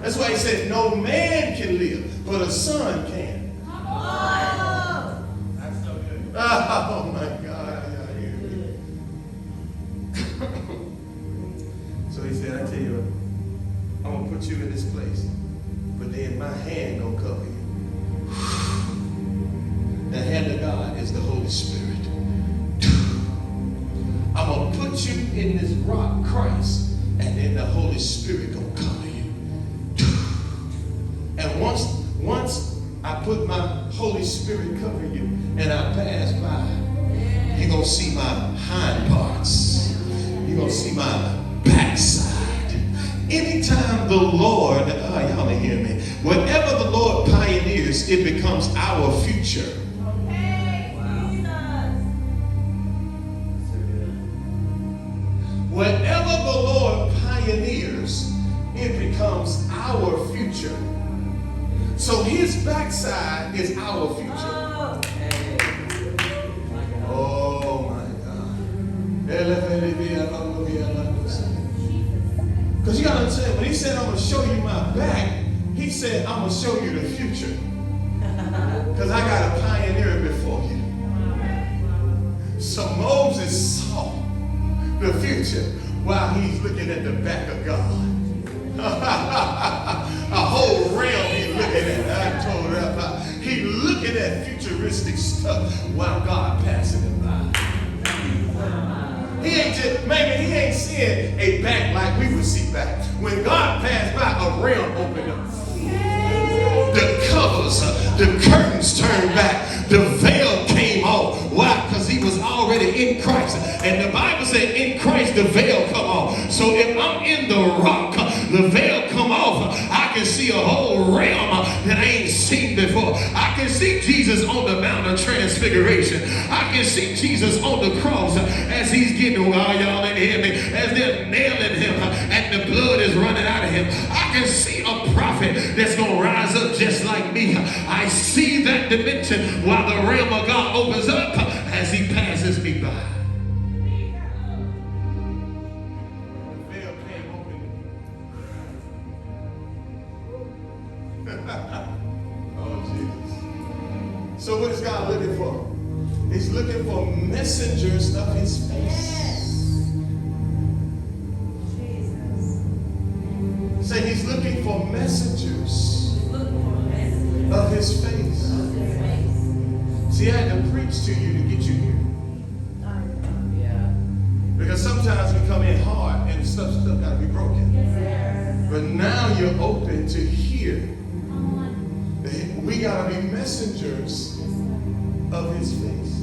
That's why he said no man can live, but a son can. Oh my God. So he said, I tell you what, I'm going to put you in this place, but then my hand going to cover you. The hand of God is the Holy Spirit. I'm going to put you in this rock, Christ, and then the Holy Spirit going to cover you. And once I put my Holy Spirit cover you and I pass by, you're going to see my hind parts. You're going to see my backside. Anytime the Lord, y'all ain't hear me, whatever the Lord pioneers, it becomes our future. Whatever the Lord pioneers, it becomes our future. So his backside is our future. Oh my God. Because you got to understand, when he said, I'm going to show you my back, he said, I'm going to show you the future. Because I got a pioneer before you. So Moses saw the future while he's looking at the back of God. A whole realm he's looking at. I told her about. He looking at futuristic stuff while God passing him by. He ain't just, maybe he ain't seeing a back like we would see back. When God passed by, a realm opened up. The covers, the curtains turned back. The veil came off. Why? Because he was already in Christ. And the Bible said in Christ the veil come off. So if I'm in the rock, the veil come off. I can see a whole realm that I ain't seen before. I can see Jesus on the Mount of Transfiguration. I can see Jesus on the cross as he's getting, y'all ain't hear me, as they're nailing him and the blood is running out of him. I can see a prophet that's going to rise up just like me. I see that dimension while the realm of God opens up as he passes me by. Oh, Jesus. So what is God looking for? He's looking for messengers of his face. Say he's looking for messengers of his face. See, I had to preach to you to get you here. Because sometimes we come in hard and stuff got to be broken. But now you're open to hear. We got to be messengers of his face.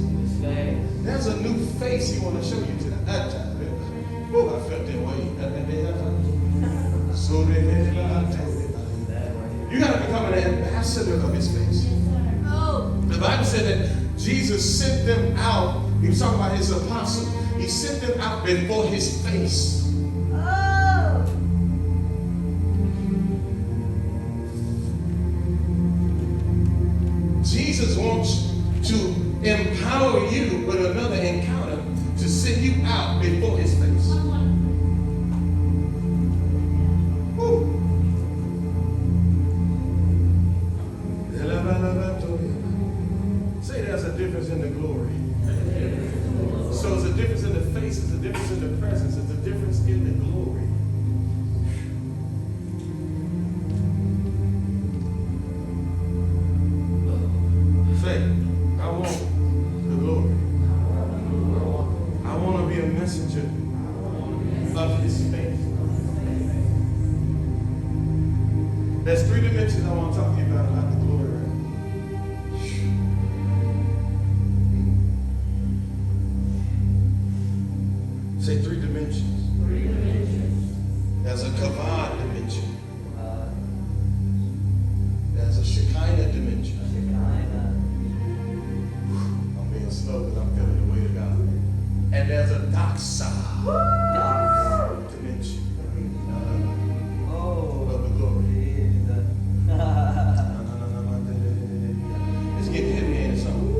There's a new face he want to show you tonight. That time. Oh, I felt that way. So you got to become an ambassador of his face. The Bible said that Jesus sent them out. He was talking about his apostles. He sent them out before his face. Jesus wants to empower you with another encounter to send you out out before his face. Woo. Say there's a difference in the glory. So it's a difference in the face, it's a difference in the presence, it's a difference in the glory. Say, I want the glory. I want to be a messenger of his face. There's three dimensions I want to talk to you about the glory. Say three dimensions. There's a kavod dimension. There's a Shekinah dimension. I'm being slow because I'm feeling the weight of God. And there's a doxa dimension of the glory. It's getting heavy in something.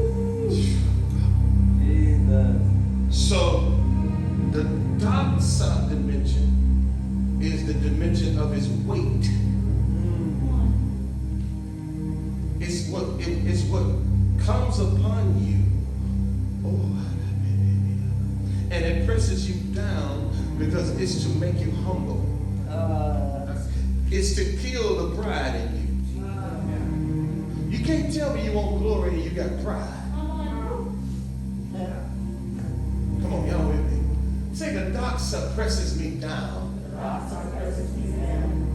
So the doxa dimension is the dimension of his weight. It's what comes upon you. And it presses you down because it's to make you humble. It's to kill the pride in you. You can't tell me you want glory and you got pride. Come on, y'all with me. Say the doxa presses me down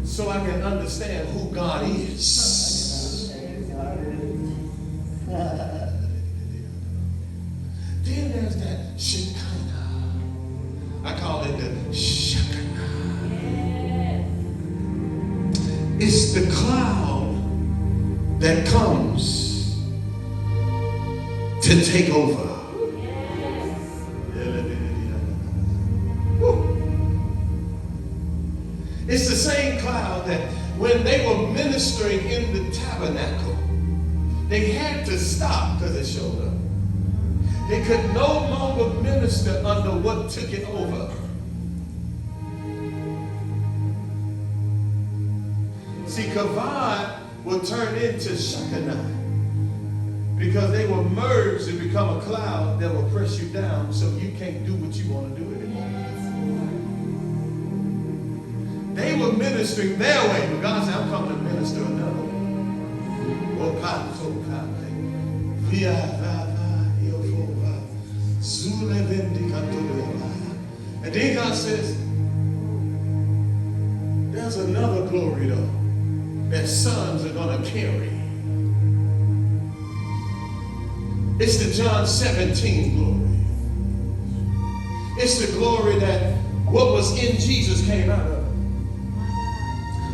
so I can understand who God is. Then there's that Shekinah. I call it the Shekinah. It's the cloud that comes to take over. It's the same cloud that when they were ministering in the tabernacle, they had to stop because it showed up. They could no longer minister under what took it over. See, kavod will turn into Shekinah because they were merged to become a cloud that will press you down so you can't do what you want to do anymore. They were ministering their way, but God said, I'm coming to minister another way. And then God says, there's another glory though that sons are going to carry. It's the John 17 glory. It's the glory that what was in Jesus came out of.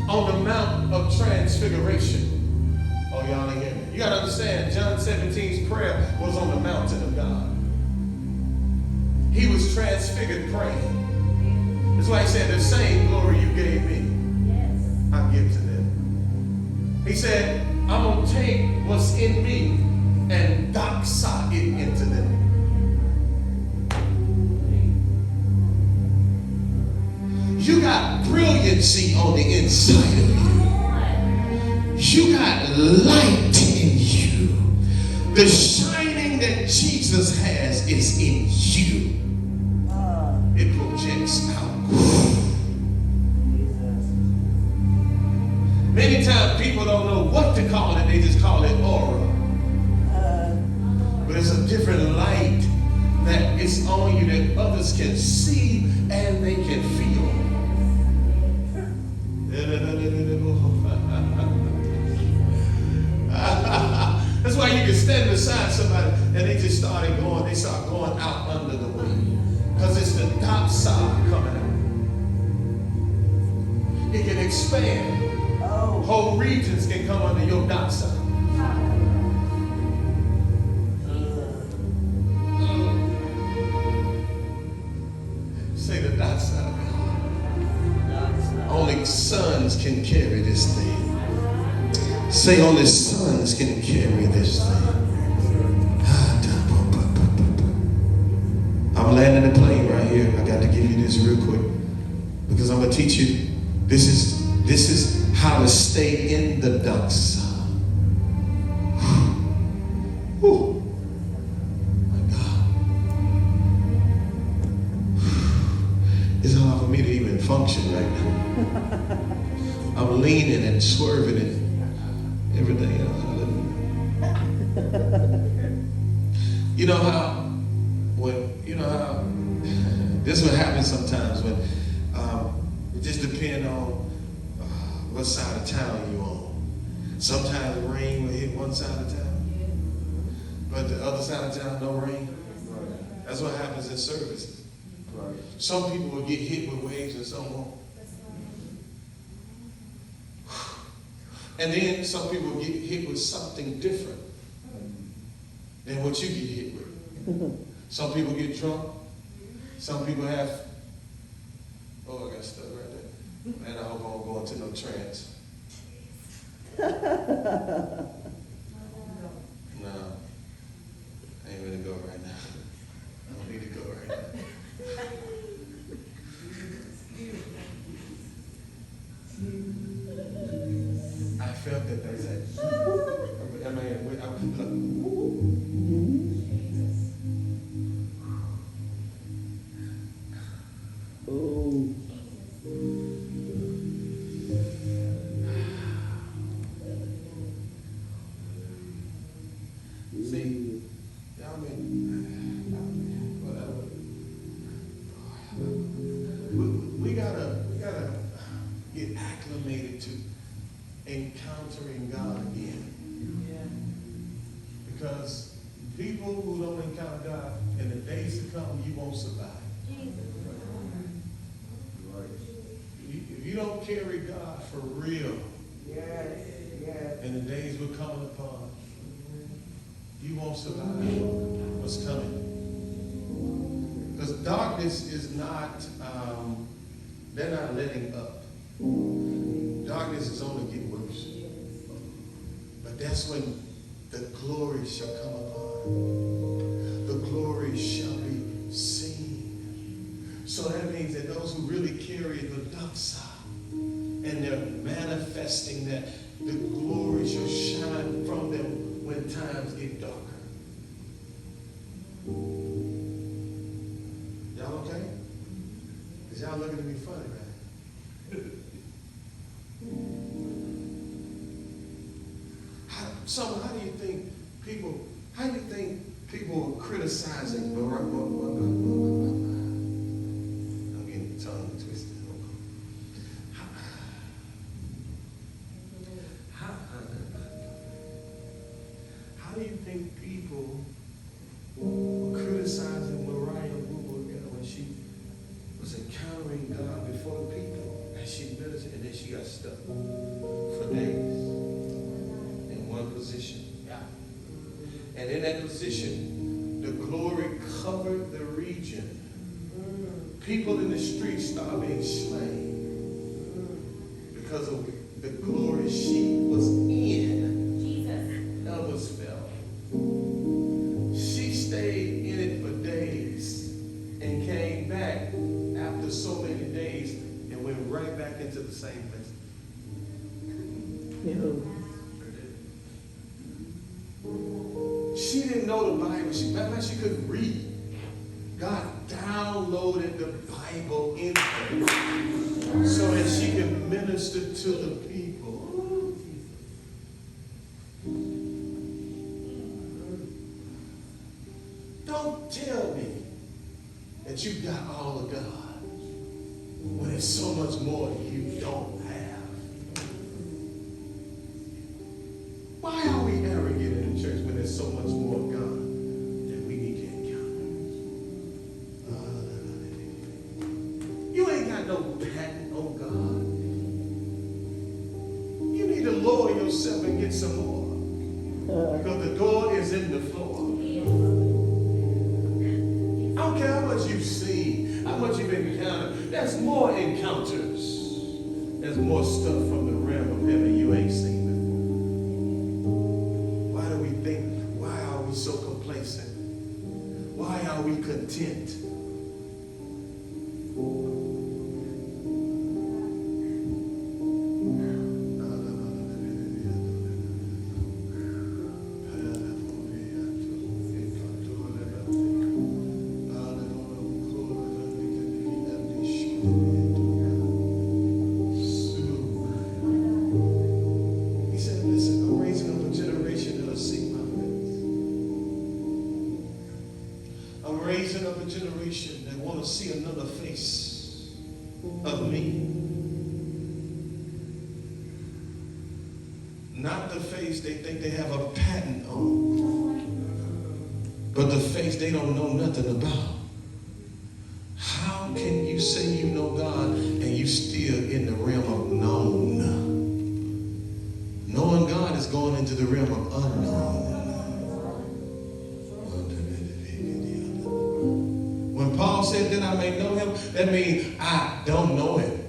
On the Mount of Transfiguration. Oh, y'all ain't hear me. You got to understand, John 17's prayer was on the mountain of God. He was transfigured praying. That's why he said, the same glory you gave me, I give to them. He said, I'm going to take what's in me and doxa it into them. You got brilliancy on the inside of you. You got light in you. The shining that Jesus has is in you. It projects out. Many times people don't know what to call it, they just call it aura. But it's a different light that is on you that others can see and they can feel. That's why you can stand beside somebody and they start going out under the wing. Because it's the doxa coming out. It can expand. Whole regions can come under your doxa. Say the doxa. Only sons can carry this thing. Say only sons can carry this thing. I'm I'm landing the plane right here. I got to give you this real quick because I'm gonna teach you. This is how to stay in the ducks. Whew. My God, it's hard for me to even function right now. I'm leaning and swerving and everything else. You know how this is what happens sometimes when it just depends on what side of town you're on. Sometimes the rain will hit one side of town, but the other side of town, no rain. That's what happens in service. Some people will get hit with waves and some won't. And then some people will get hit with something different than what you get hit with. Some people get drunk. Some people have, I got stuck right there. Man, I hope I don't go into no trance. No, I ain't ready to go right now. I don't need to go right now. I felt that they said, I mean, Oh. See, y'all mean, whatever. We gotta get acclimated to encountering God again. Because people who don't encounter God in the days to come, you won't survive. If you don't carry God for real, and the days we're coming upon, you won't survive what's coming. Because darkness is not, they're not letting up. Darkness is only getting worse. But that's when the glory shall come upon. The glory shall be seen. So that means that those who really carry the doxa and they're manifesting that, the glory shall shine from them when times get darker. Y'all okay? Because y'all looking at me funny, right? How do you think people are criticizing Barack Obama? I'm getting the tongue twisted. How do you think people were criticizing Mariah when she was encountering God before the people, and she ministered, and then she got stuck for days in one position? And in that position, the glory covered the region. People in the streets started being slain because of the glory she was in. Jesus. Others fell. She stayed in it for days and came back after so many days and went right back into the same place. She didn't know the Bible. She couldn't read. God downloaded the Bible in her so that she could minister to the people. Don't tell me that you got all of God when there's so much more you don't have. Why are we arrogant in the church when there's so much more of God that we need to encounter? You ain't got no patent on God. You need to lower yourself and get some more. Because the door is in the floor. I don't care how much you've seen, how much you've encountered. There's more encounters. There's more stuff from the realm of heaven you ain't seen before. Why do we think, why are we so complacent? Why are we content? He said, listen, I'm raising up a generation that'll seek my face. I'm raising up a generation that want to see another face of me. Not the face they think they have a patent on, but the face they don't know nothing about. How can you say you know God and you still in the realm of known? Knowing God is going into the realm of unknown. When Paul said that I may know him, that means I don't know him.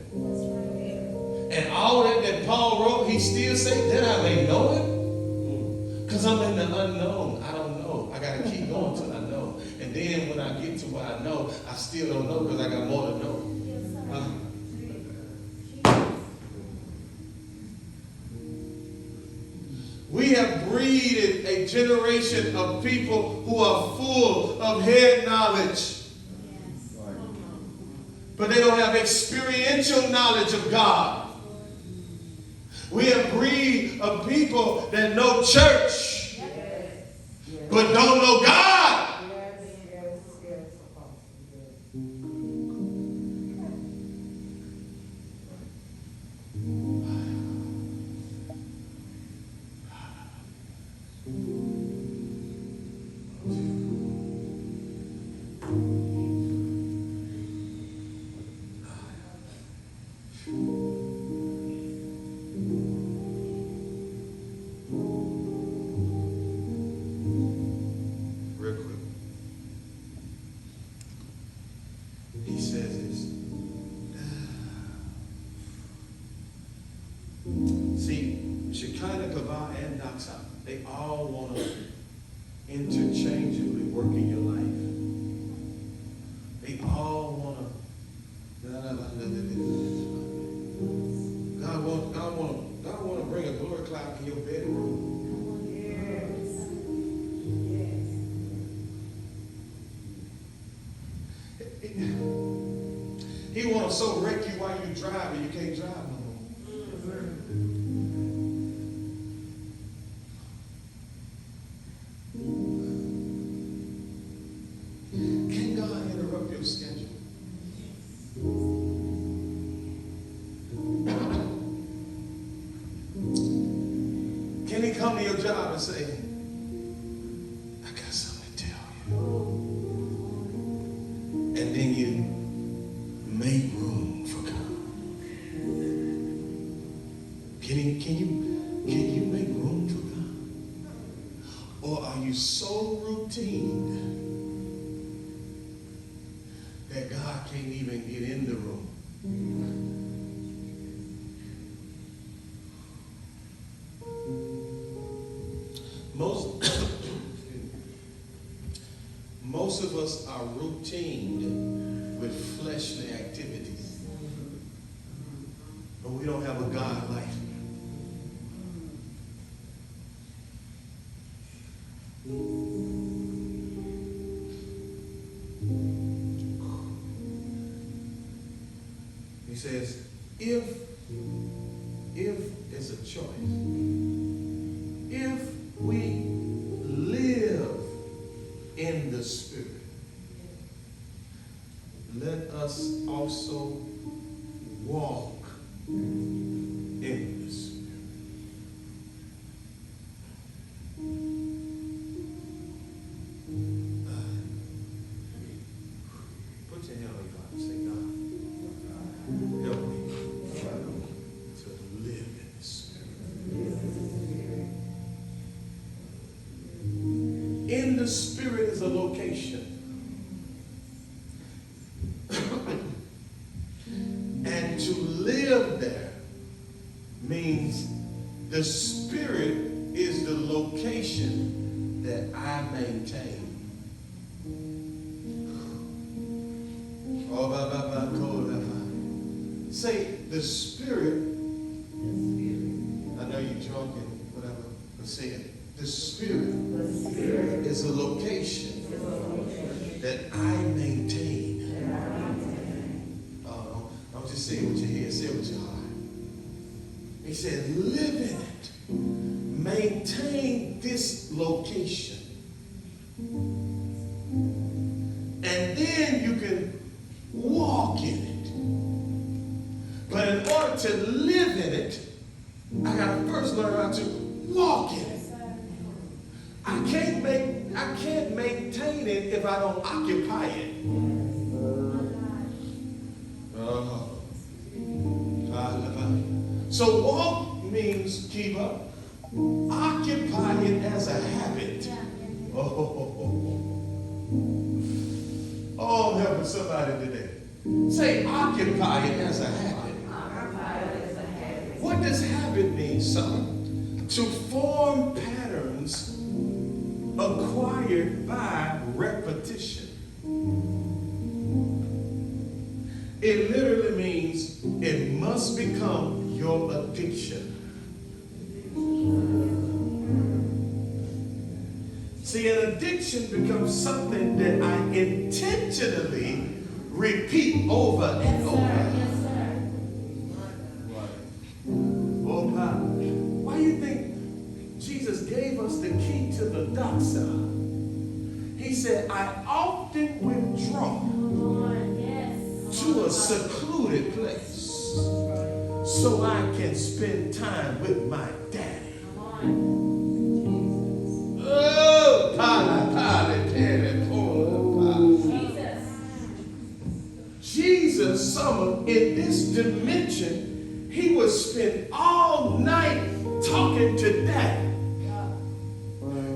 And all that Paul wrote, he still said that I may know him. Because I'm in the unknown. I don't know. I got to keep going till I know. And then when I get to what I know, I still don't know because I got more to know. We have breeded a generation of people who are full of head knowledge, but they don't have experiential knowledge of God. We have breed of people that know church, but don't know God. Real quick. He says this. See, Shekinah, Kavah, and Doxa, they all want to interchangeably work in your life. They all want to. God want to bring a glory cloud in your bedroom. He want to so wreck you while you driving, you can't drive no more. Can God interrupt your schedule? Can he come to your job and say, I got something to tell you? And then you make room for God. Can you make room for God? Or are you so routine that God can't even get in the room? Most of us are routined with fleshly activities, but we don't have a God life. He says, if it's a choice, if we live in the Spirit, let us also walk in the Spirit. Put your hand on your heart and say, God, help me to live in the Spirit. In the Spirit is a location. And to live there means the Spirit is the location that I maintain. Say, the Spirit. I know you're drunk and whatever, but say it. The Spirit is a location that I maintain. Don't just say it with your head, say it with your heart. He said, live in it. Maintain this location. And then you can walk in it. But in order to live in it, I got to first learn how to walk in it. I can't maintain it if I don't occupy it. So walk means keep up. Occupy it as a habit. Oh, I'm helping somebody today. Say occupy it as a habit. What does habit mean, son? To form patterns acquired by repetition. It literally means it must become your addiction. See, an addiction becomes something that I intentionally repeat over and over. Oh, God. Why do you think Jesus gave us the key to the dark side? He said, I often withdraw to a secluded place so I can spend time with my daddy. Oh, Jesus, summer in this dimension, he would spend all night talking to daddy.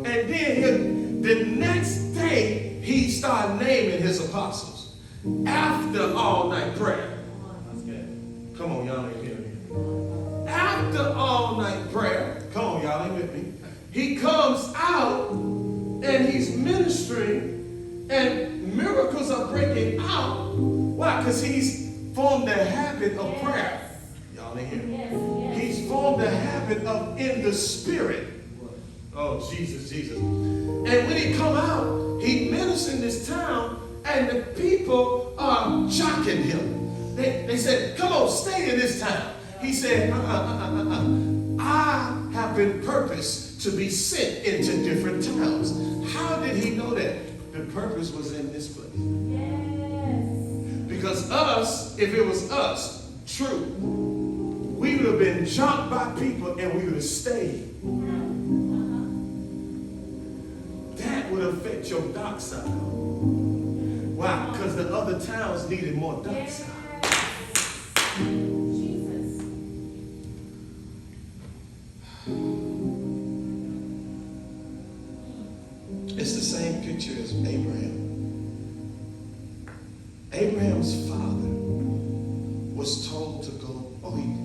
And then the next day, he started naming his apostles after all night prayer. Come on, y'all ain't with me. After all night prayer, come on, y'all ain't with me. He comes out and he's ministering and miracles are breaking out. Why? Because he's formed a habit of prayer. Y'all ain't here. He's formed a habit of in the spirit. Oh, Jesus, Jesus. And when he come out, he ministers in this town and the people are shocking him. They said, come on, stay in this town. He said, I have been purposed to be sent into different towns. How did he know that? The purpose was in this place. Because us, if it was us, true, we would have been jumped by people and we would have stayed. That would affect your dark side. Why? Because the other towns needed more dark side. It's the same picture as Abraham. Abraham's father was told to go,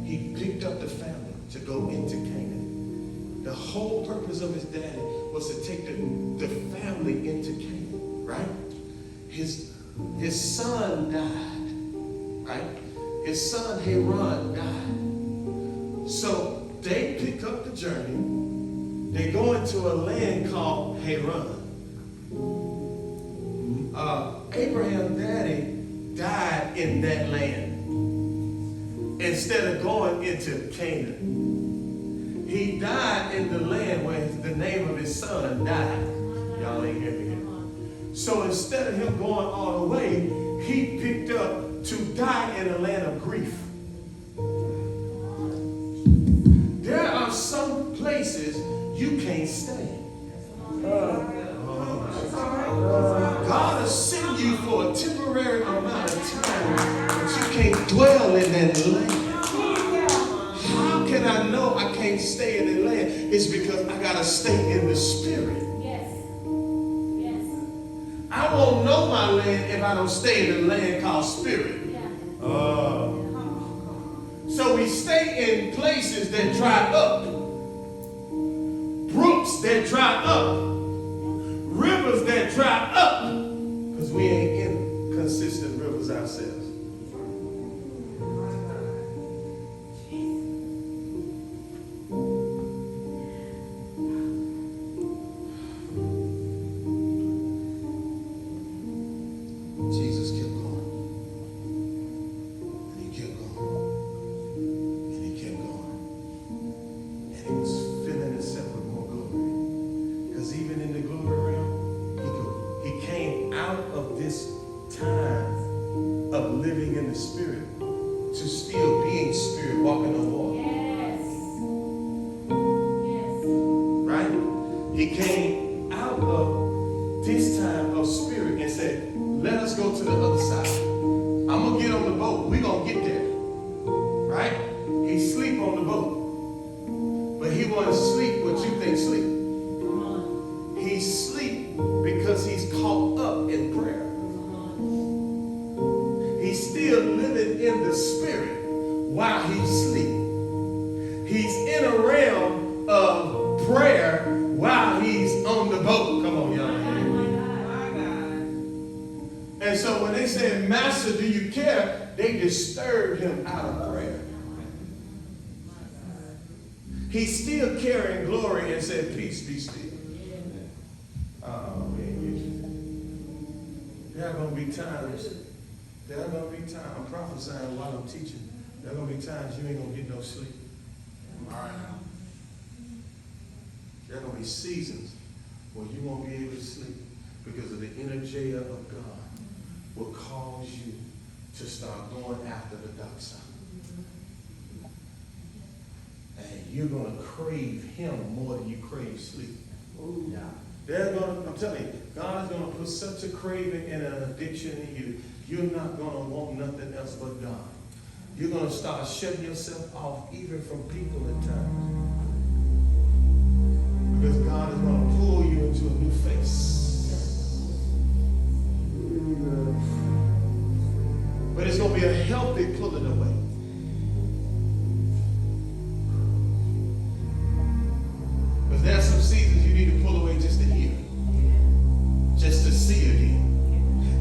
he picked up the family to go into Canaan. The whole purpose of his daddy was to take the family into Canaan, right? His son died, right? His son Haran died. So they pick up the journey. They go into a land called Haran. Abraham's daddy died in that land instead of going into Canaan. He died in the land where the name of his son died. Y'all ain't hear me here. So instead of him going all the way, he picked up to die in a land of grief. There are some places you can't stay. God will send you for a temporary amount of time, but you can't dwell in that land. How can I know I can't stay in the land? It's because I got to stay in the spirit. I won't know my land if I don't stay in the land called spirit. So we stay in places that dry up, brooks that dry up, rivers that dry up, because we ain't in consistent rivers ourselves. living in the spirit to still being spirit, walking on water. Yes. Yes. Right? He came out of this time of spirit and said, let us go to the other side. I'm going to get on the boat. We're going to get there. Right? He sleep on the boat. But he wasn't sleep what you think sleep. He sleep because he's caught up in prayer. He's still living in the spirit while he's asleep. He's in a realm of prayer while he's on the boat. Come on, y'all. My God. And so when they said, Master, do you care? They disturbed him out of prayer. He's still carrying glory and said, peace, be still. There are going to be times, I'm prophesying while I'm teaching, there are going to be times you ain't going to get no sleep. All right. There are going to be seasons where you won't be able to sleep because of the energy of God will cause you to start going after the dark side. And you're going to crave him more than you crave sleep. Yeah. I'm telling you, God is going to put such a craving and an addiction in you. You're not going to want nothing else but God. You're going to start shutting yourself off even from people at times. Because God is going to pull you into a new face. But it's going to be a healthy pulling away. Because there's some seasons you need to pull away just to hear. Just to see again.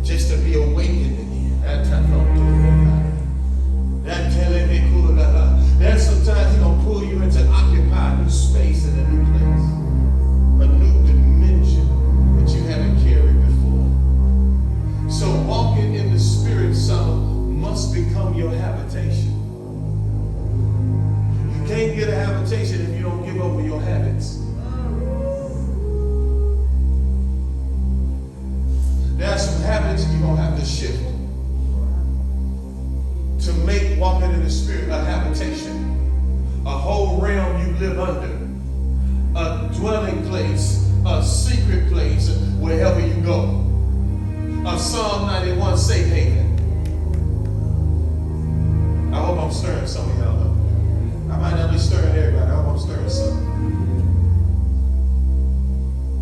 Just to be awakened again. There's sometimes he's going to pull you into occupy a new space in a new place. A new dimension that you haven't carried before. So walking in the spirit, son, must become your habitation. You can't get a habitation if you don't give over your habits. There are some habits you're going to have to shift to make walking in the spirit a habitation, a whole realm you live under, a dwelling place, a secret place, wherever you go. A Psalm 91 safe haven. I hope I'm stirring some of y'all up. I might not be stirring everybody. I hope I'm stirring some.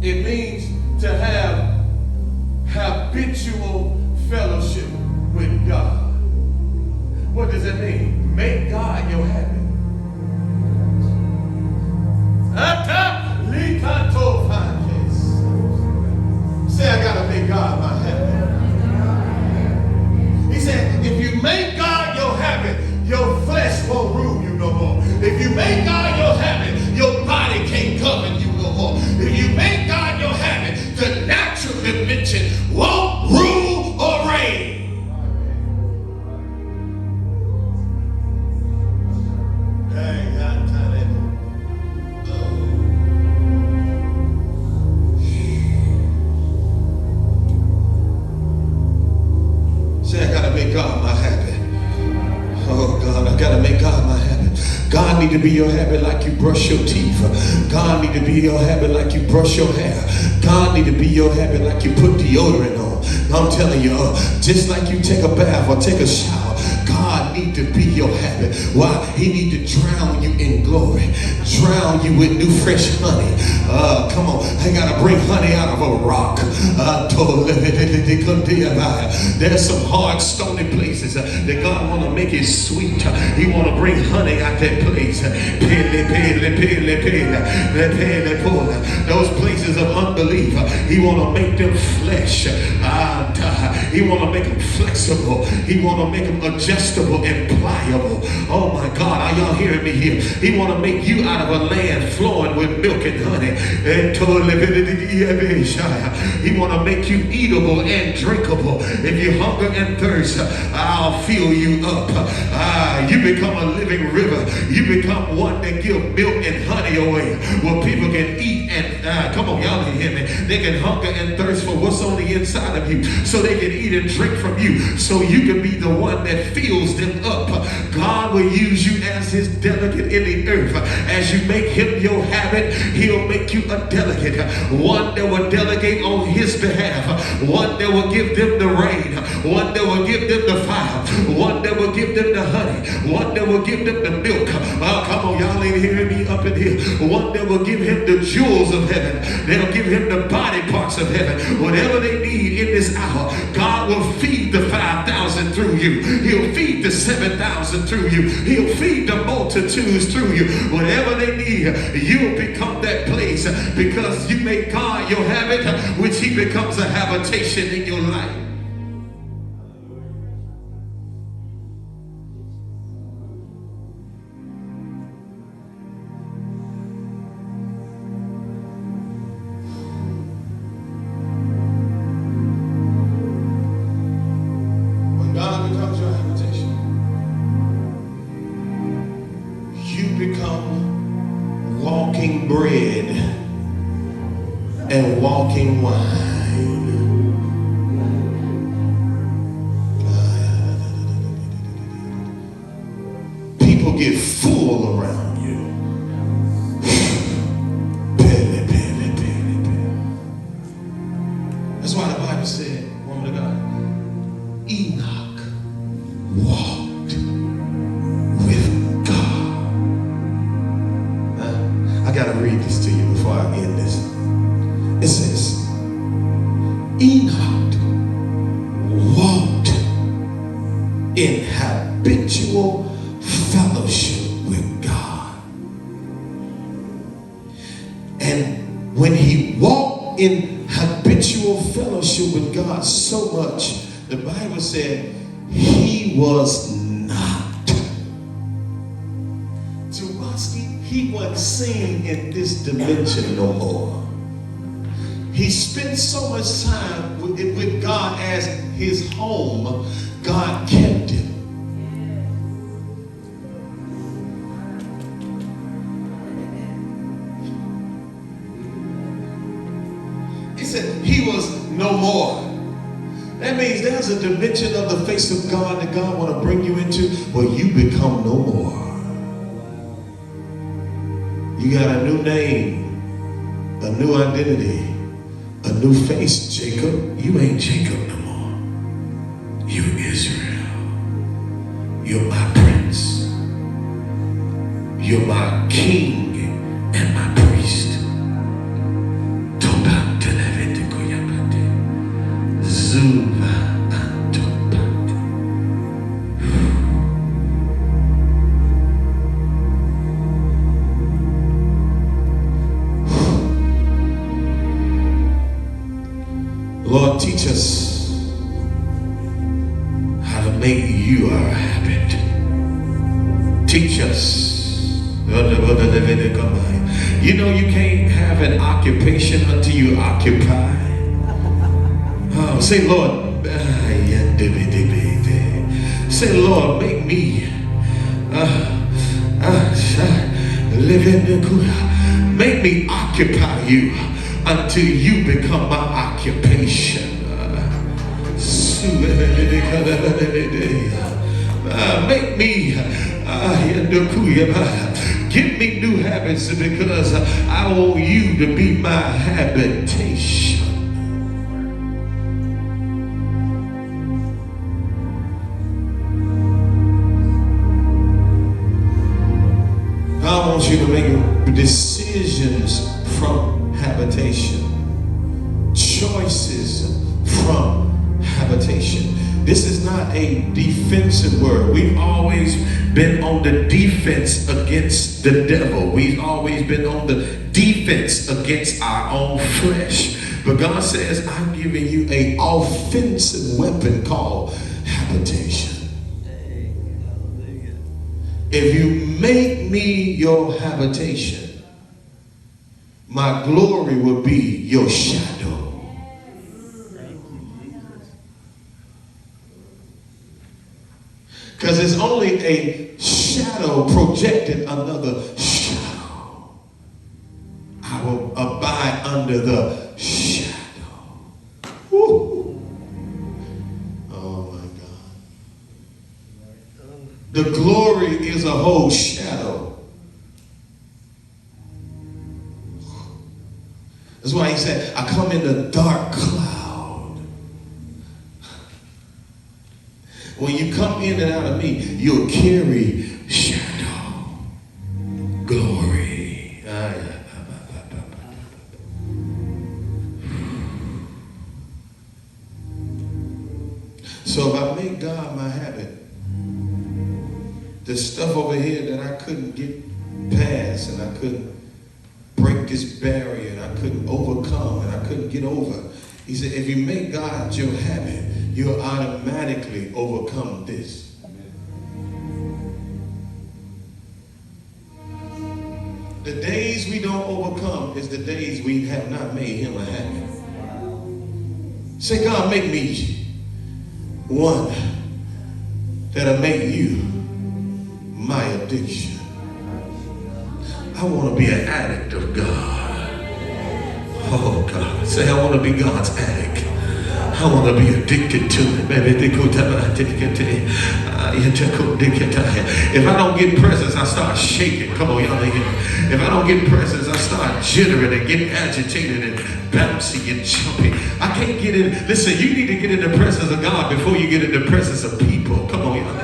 It means to have habitual fellowship with God. What does it mean? Make God your habit. Say, I gotta make God my habit. He said, if you make God your habit, your flesh won't rule you no more. If you make God your habit, your body can't govern you no more. If you make God your habit, the natural dimension won't rule or reign. Say, I gotta make God my habit. Oh God, I gotta make God my habit. God need to be your habit like you brush your teeth. God need to be your habit like you brush your hair. God need to be your habit like you put deodorant on. I'm telling you, just like you take a bath or take a shower, God need to be your habit. Why? He need to drown you in glory. Drown you with new fresh honey. Come on. I gotta bring honey out of a rock. There's some hard, stony places that God want to make it sweet. He want to bring honey out that place. Those places of unbelief, he want to make them flesh. He want to make them flexible. He want to make them adjustable. flexible and pliable. Oh my God, are y'all hearing me here? He want to make you out of a land flowing with milk and honey. He want to make you eatable and drinkable. If you hunger and thirst, I'll fill you up. You become a living river. You become one that give milk and honey away, where people can eat and come on, y'all can hear me. They can hunger and thirst for what's on the inside of you, so they can eat and drink from you, so you can be the one that fills them up. God will use you as his delegate in the earth. As you make him your habit, he'll make you a delegate, one that will delegate on his behalf, one that will give them the rain, one that will give them the fire, one that will give them the honey, one that will give them the milk. Oh, come on, y'all ain't hearing me up in here. One that will give him the jewels of heaven. They'll give him the body parts of heaven. Whatever they need in this hour, God will feed the 5,000 through you. He'll feed the 7,000 through you. He'll feed the multitudes through you. Whatever they need, you'll become that place, because you make God your habit, which he becomes a habitation in your life. God becomes your habitation. You become walking bread and walking wine. People get full around you. That's why the Bible said, woman of God, Enoch walked with God. I got to read this to you before I end this. It says, Enoch walked in habitual fellowship with God. And when he walked in habitual fellowship with God so much, the Bible said he was not. To us, he wasn't seen in this dimension no more. He spent so much time with God as his home, God kept him. He said he was no more. That means there's a dimension of the face of God that God want to bring you into where you become no more. You got a new name, a new identity, a new face. Jacob, you ain't Jacob no more. You're Israel. You're my prince. You're my king and my priest. Lord, teach us how to make you our habit. Teach us. You know you can't have an occupation until you occupy. Oh, say, Lord, say, Lord, make me live in the make me occupy you until you become my occupation. Make me give me new habits, because I want you to be my habitation. I want you to make decisions from habitation, choices from habitation. This is not a defensive word. We've always been on the defense against the devil. We've always been on the defense against our own flesh. But God says, I'm giving you an offensive weapon called habitation. if you make me your habitation, my glory will be your shadow. Because it's only a shadow projected another shadow. I will abide under the shadow. Woo. Oh my God. The glory is a whole shadow. That's why he said, I come in the dark cloud. When you come in and out of me, you'll carry shadow, glory. So if I make God my habit, the stuff over here that I couldn't get past and I couldn't break this barrier and I couldn't overcome and I couldn't get over, he said, if you make God your habit, you'll automatically overcome this. The days we don't overcome is the days we have not made him a habit. Say, God, make me one that'll make you my addiction. I want to be an addict of God. Oh God, say I want to be God's addict. I want to be addicted to it. If I don't get presence, I start shaking. Come on, y'all. If I don't get presence, I start jittering and getting agitated and bouncy and jumpy. I can't get in. Listen, you need to get in the presence of God before you get in the presence of people. Come on, y'all.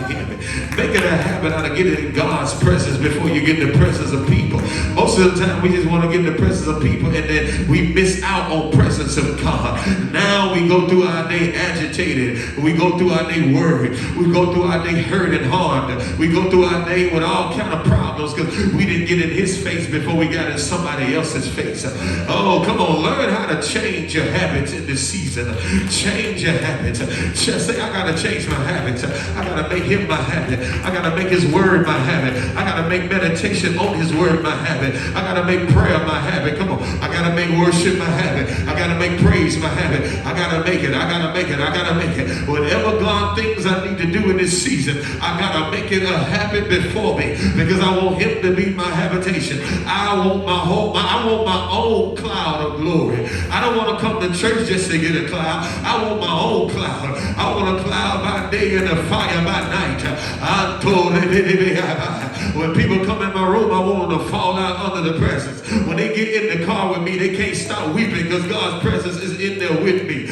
Make it a habit out of getting in God's presence before you get in the presence of people. Most of the time, we just want to get in the presence of people and then we miss out on presence of God. Now we go through our day agitated. We go through our day worried. We go through our day hurt and harmed. We go through our day with all kind of problems because we didn't get in his face before we got in somebody else's face. Oh, come on. Learn how to change your habits in this season. Change your habits. Just say, I got to change my habits. I got to make him my habit. I got to make his word my habit. I got to make meditation on his word my habit. I got to make prayer my habit. Come on. I got to make worship my habit. I got to make praise my habit. I got to make it. I got to make it. I got to make it. Whatever God thinks I need to do in this season, I got to make it a habit before me because I want him to be my habitation. I want my own cloud of glory. I don't want to come to church just to get a cloud. I want my own cloud. I want a cloud by day and a fire by night. When people come in my room, I want them to fall out under the presence. When they get in the car with me, they can't stop weeping because God's presence is in there with me.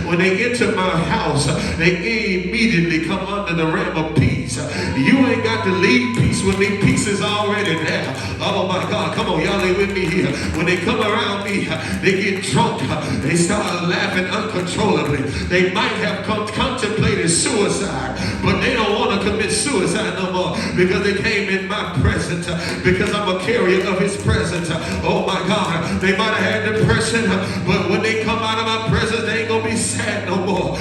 When they enter my house, they immediately come under the realm of peace. You ain't got to leave peace when the peace is already there. Oh my God, come on, y'all ain't with me here. When they come around me, they get drunk. They start laughing uncontrollably. They might have contemplated suicide, but they don't want to commit suicide no more because they came in my presence, because I'm a carrier of his presence. Oh my God, they might have had depression, but when they come out of my presence, they ain't gonna be sad no more.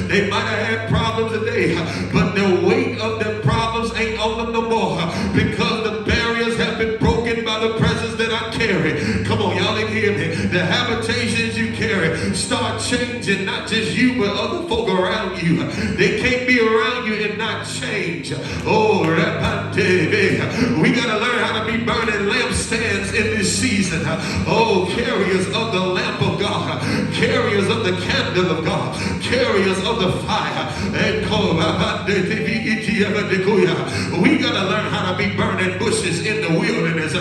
They might have had problems today, but the weight of their problems ain't on them no more because the barriers have been broken by the presence that I carry. Come on, y'all ain't hear me. The habitations you carry start changing, not just you, but other folk around you. They can't be around you and not change. Oh, we got to learn how to be burning lampstands in this season. Oh, carriers of the lamp of God, carriers of the candle of God, carriers of the fire. We got to learn how to be burning bushes in the wilderness.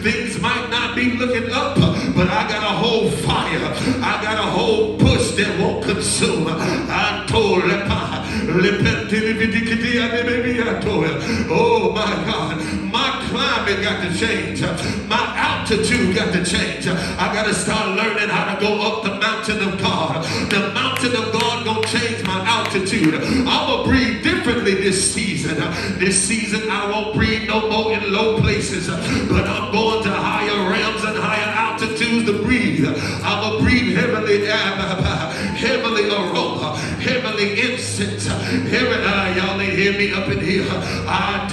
Things might not be looking up, but I got a whole fire. I got a whole bush that won't consume. I told oh my God, my climate got to change. My altitude got to change. I got to start learning how to go up the mountain of God. The mountain of God gonna change my altitude. I'm gonna breathe differently this season. This season I won't breathe no more in low places, but I'm going to higher realms and higher altitudes to breathe. I'm gonna breathe heavenly heavenly aroma, heavenly incense. Y'all ain't hear me up in here. I'm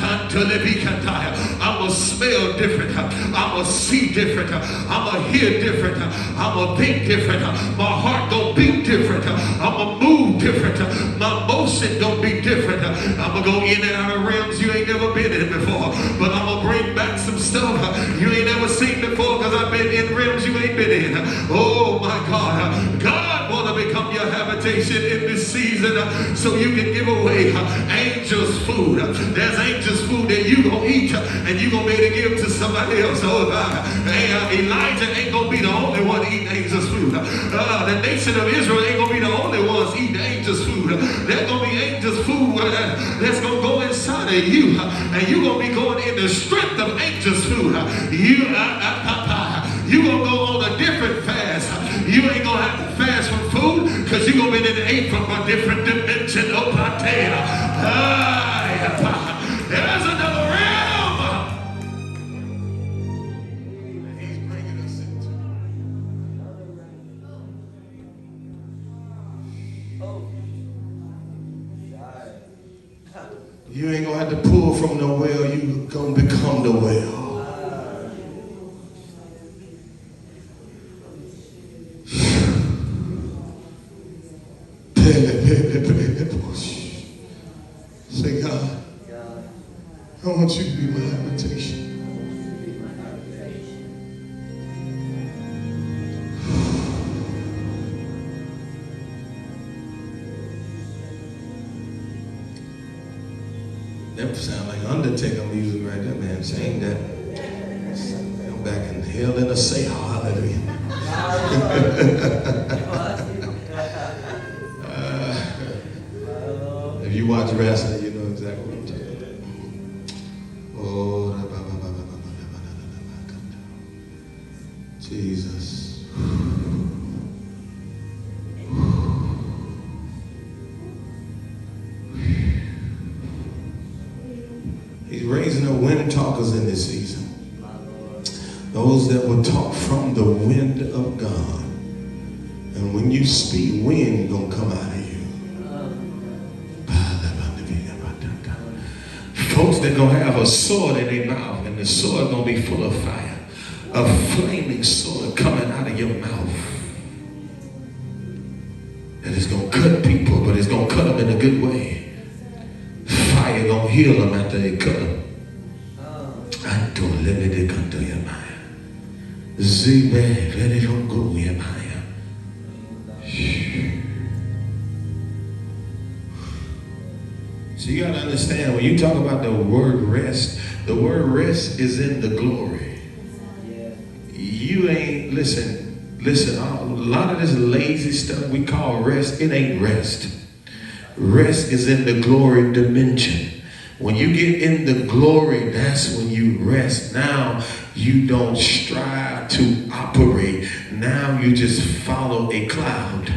going to smell different. I'm going to see different. I'm going to hear different. I'm going to think different. My heart going to beat different. I'm going to move different. My motion going to be different. I'm going to go in and out of realms you ain't never been in before. But I'm going to bring back some stuff you ain't never seen before, because I've been in realms you ain't been in. Oh my God. God want to become your habitation in this season, so you can give away angels food. There's angels food that you gonna eat and you gonna be able to give to somebody else. Oh, Elijah ain't gonna be the only one eating angels food. The nation of Israel ain't gonna be the only ones eating angels food. There's gonna be angels food that's gonna go inside of you, and you gonna be going in the strength of angels food. You gonna go on a different fast. You ain't gonna have to fast from food, because you're gonna be in ate from a different dimension. Oh, there's another realm he's bringing us into. You ain't gonna have to pull from the well. You gonna become the well. Say, God, I want you to be my habitation. That sound like Undertaker music right there, man. Saying that. I'm back in hell in a Selah. Hallelujah. If you watch wrestling, you know exactly what I'm talking about. Oh, Jesus. He's raising up wind talkers in this season. Those that will talk from the wind of God. And when you speak, wind gonna come out of you. Folks that gonna have a sword in their mouth, and the sword gonna be full of fire. A flaming sword coming out of your mouth. And it's gonna cut people, but it's gonna cut them in a good way. Fire gonna heal them after they cut them. I don't let it come to your mind. Zibe, let it don't go your mind. So you got to understand, when you talk about the word rest is in the glory. You ain't, listen, a lot of this lazy stuff we call rest, it ain't rest. Rest is in the glory dimension. When you get in the glory, that's when you rest. Now you don't strive to operate. Now you just follow a cloud.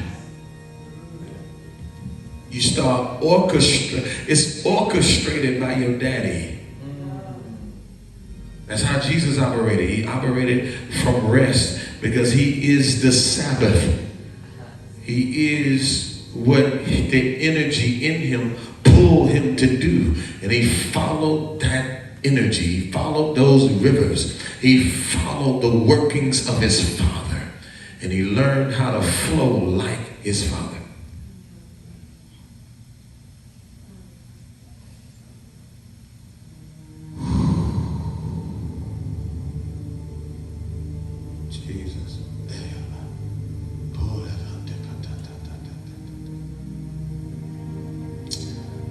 You start it's orchestrated by your daddy. That's how Jesus operated. He operated from rest because he is the Sabbath. He is what the energy in him pulled him to do. And he followed that energy. He followed those rivers. He followed the workings of his Father. And he learned how to flow like his Father. Jesus.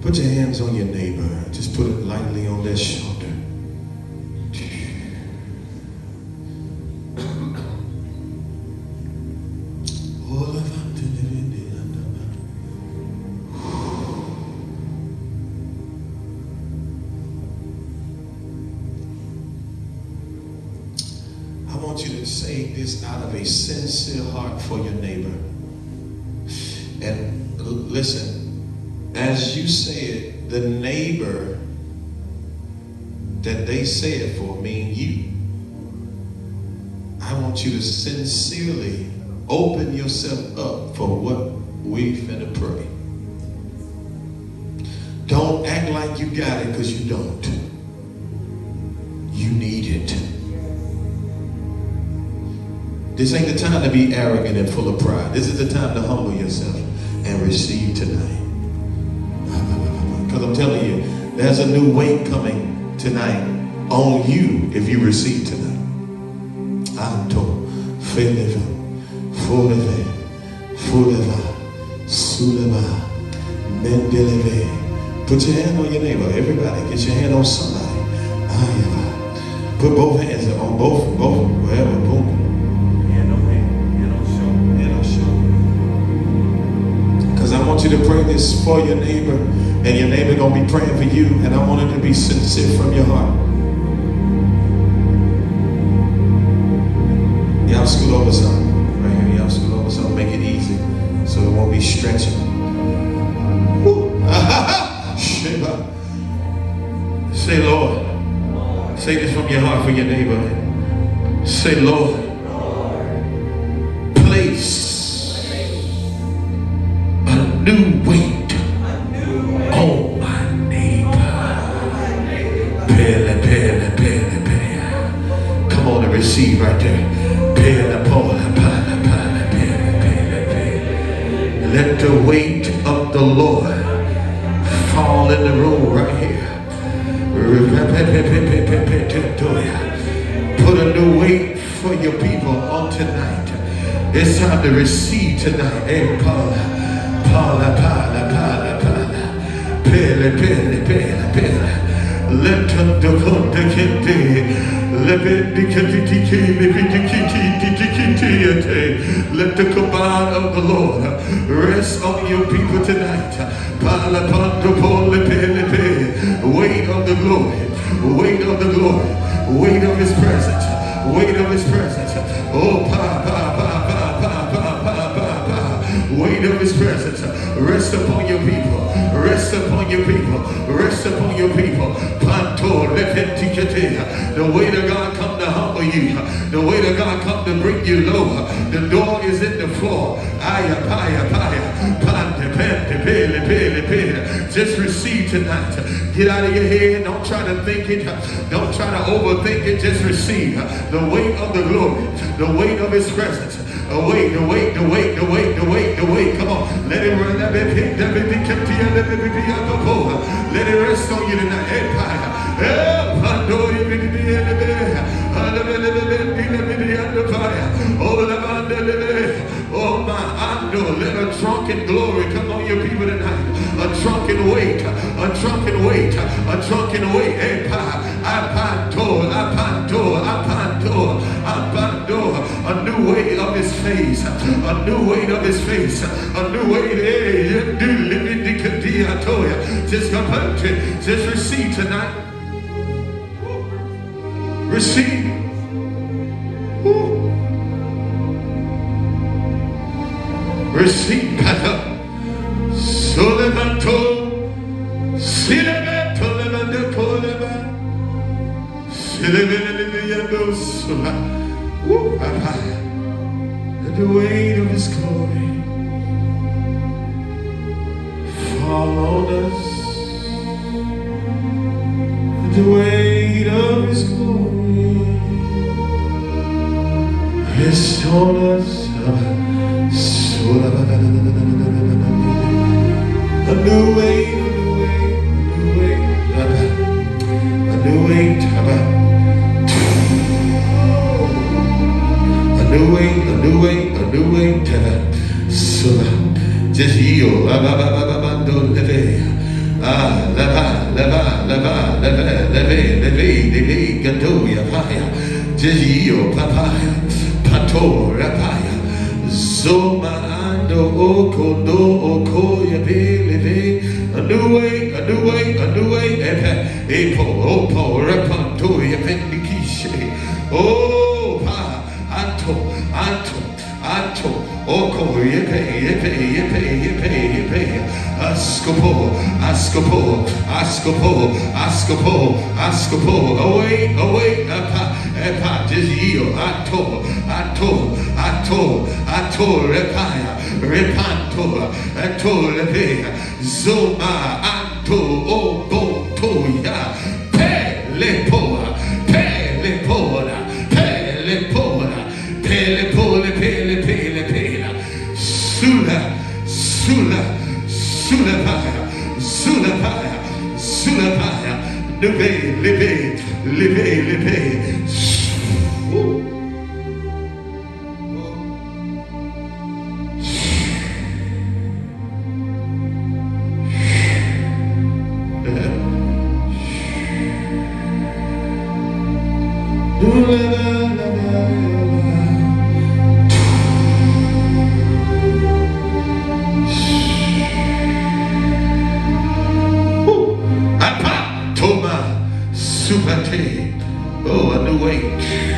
Put your hands on your neighbor. Just put it lightly on their shoulder. I want you to say this out of a sincere heart for your neighbor. And listen, as you say it, the neighbor that they say it for mean you. I want you to sincerely open yourself up for what We finna pray. Don't act like you got it, because you don't. You need it. This ain't the time to be arrogant and full of pride. This is the time to humble yourself and receive tonight. Because I'm telling you, there's a new weight coming tonight on you if you receive tonight. Anto, Feleva, Foleve, Foleva, Suleva, Mendeleve. Put your hand on your neighbor. Everybody, get your hand on somebody. Put both hands on both, wherever, boom. Hand on shoulder, hand on shoulder. Because I want you to pray this for your neighbor, and your neighbor gonna be praying for you, and I want it to be sincere from your heart. Y'all scoot over something. Right here, y'all scoot over something. Make it easy so it won't be stretching. Say, Lord. Say this from your heart for your neighbor. Say, Lord, place a new weight on my neighbor. Pele, pele, pele, pele. Come on and receive right there. Pele, pele, pele, pele, pele, pele. Let the weight of the Lord fall in the room right here. Put a new weight for your people on tonight. It's time to receive tonight. Hey, Paula, pele, pele, pele, pele. Let the command of the Lord rest on your people tonight. Weight of the glory, weight of the glory, weight of his presence, weight of his presence. Oh, weight of his presence. Rest upon your people. Rest upon your people. Rest upon your people. The weight of God come to humble you. The weight of God come to bring you low. The door is in the floor. Just receive tonight. Get out of your head. Don't try to think it. Don't try to overthink it. Just receive the weight of the glory. The weight of his presence. The weight. Come on. Let it run. Let it rest on you tonight. Oh my, let a drunken glory come on your people tonight. A drunken weight. A new weight of his face. A new weight of his face. A new weight. Just receive tonight. Receive. Receive. Solemanto. Silemanto. Let the weight of his glory fall on us. Let the weight of his glory rest on us. A new weight, a new weight. A new weight. Just yield. Just yield. Pato, rapaya. Zomando, okondo, okoya, leve. A new way. Epo, opo, rapanto, yapendikishe. Oh, Anto, Oko, yepe. Askopo, away, epa, just yield, Ato, repaya, repanto, atolebe, zoma, anto, obo, toya, pelepoa, pelepora, pelepora, pelepole, pele, pele, pela, sula, sula, sulapaya, sulapaya, sulapaya, lebe, lebe, lebe, lebe. Oh, a new age.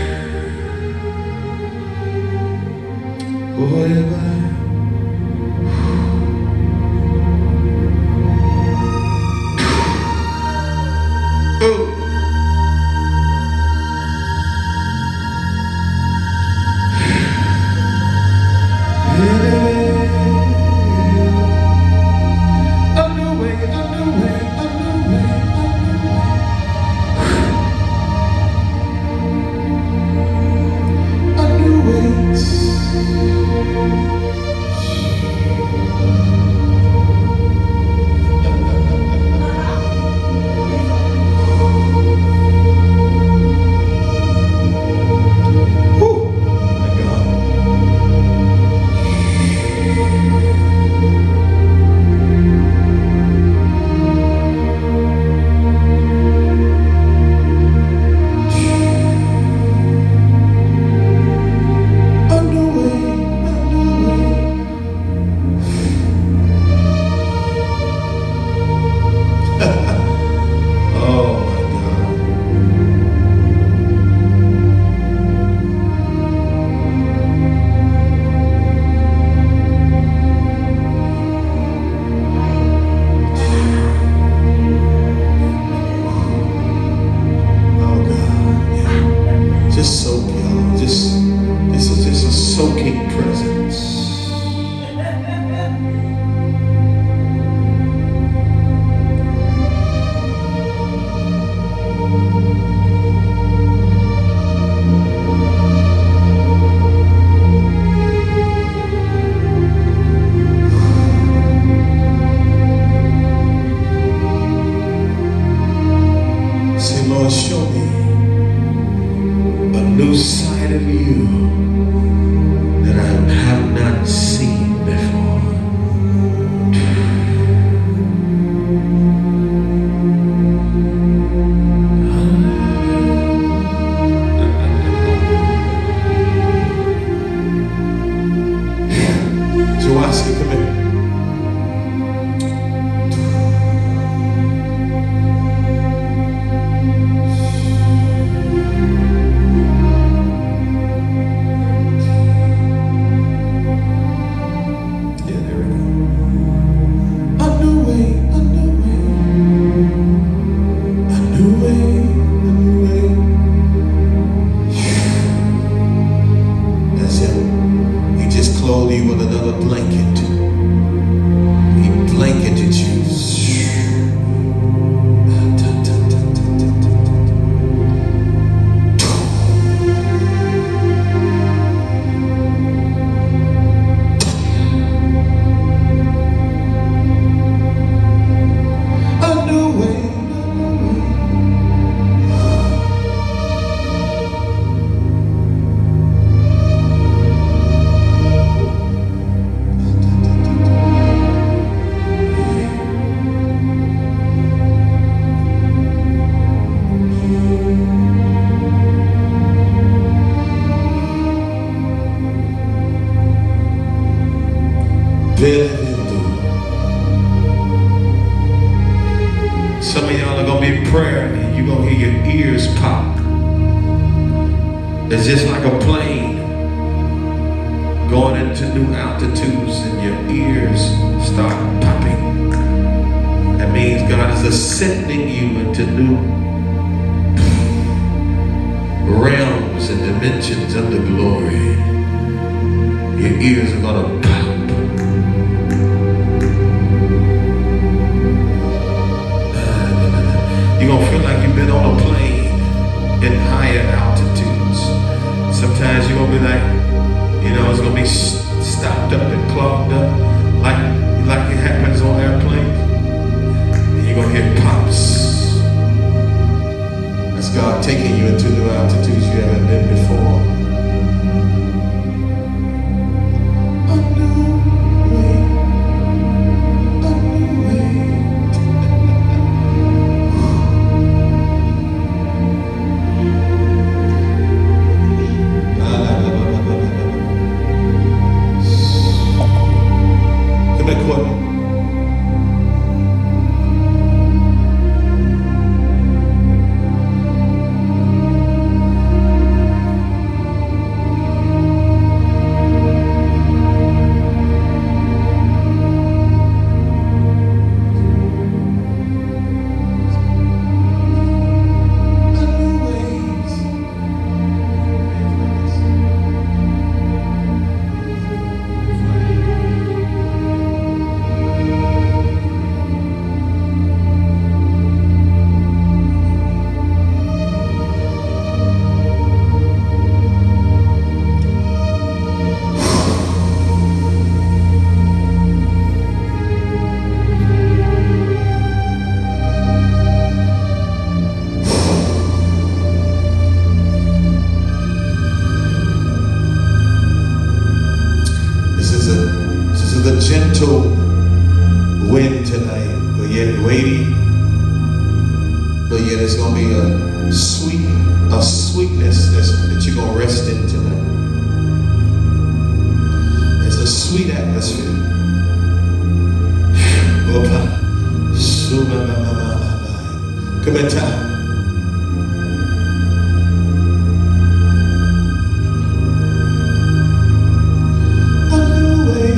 Some of y'all are going to be praying and you're going to hear your ears pop. It's just like a plane going into new altitudes and your ears start popping. That means God is ascending you into new realms and dimensions of the glory. Your ears are going to pop. clogged up, like it happens on airplanes. And you're gonna hear pops. That's God taking you into new altitudes you haven't been before. A new way, a new way. Come back, Courtney. This is a gentle wind tonight, but yet weighty. But yet it's gonna be a sweetness that you're gonna rest in tonight. It's a sweet atmosphere. Come in, time. A new way.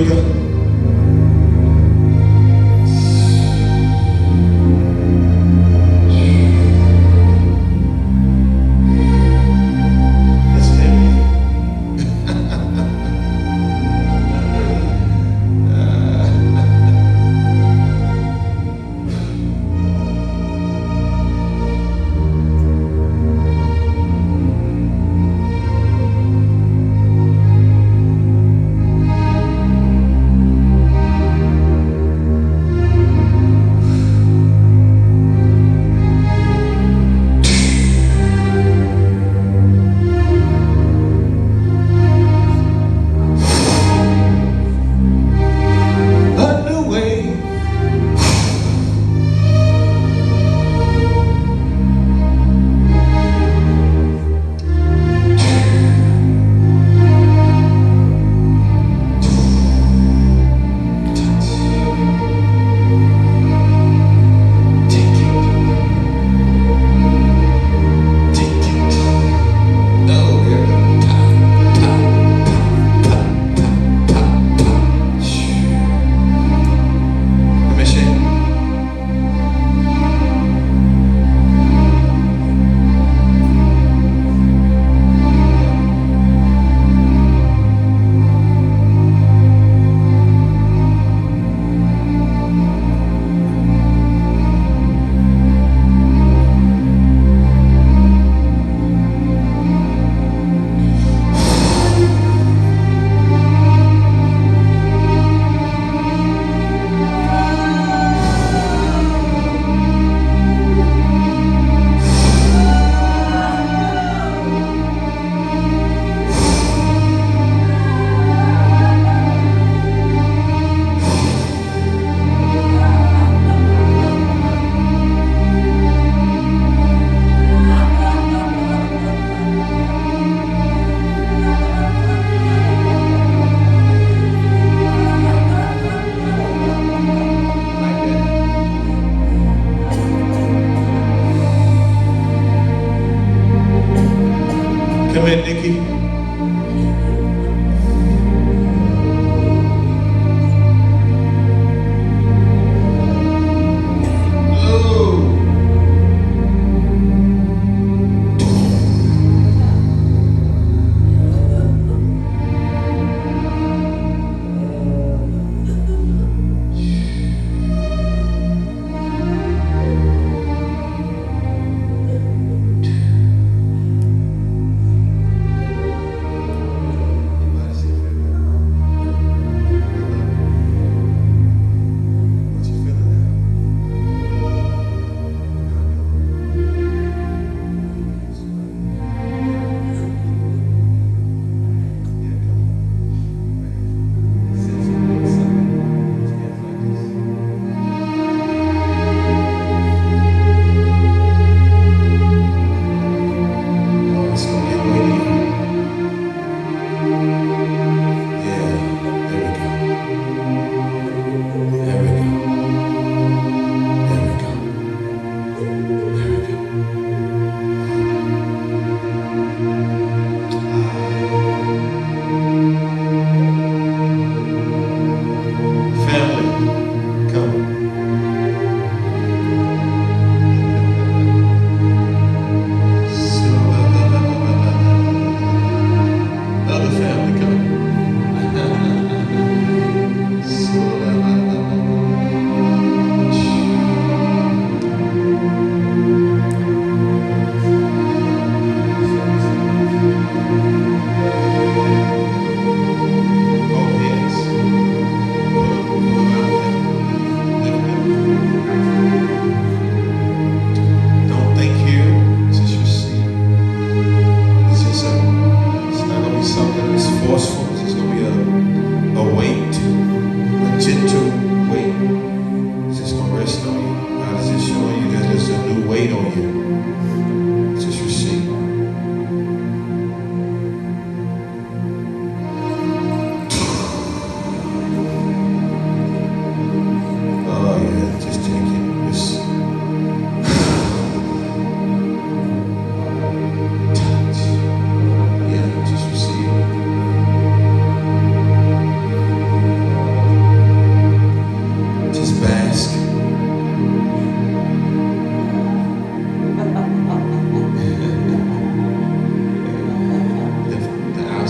Holy Ghost. It's heavy.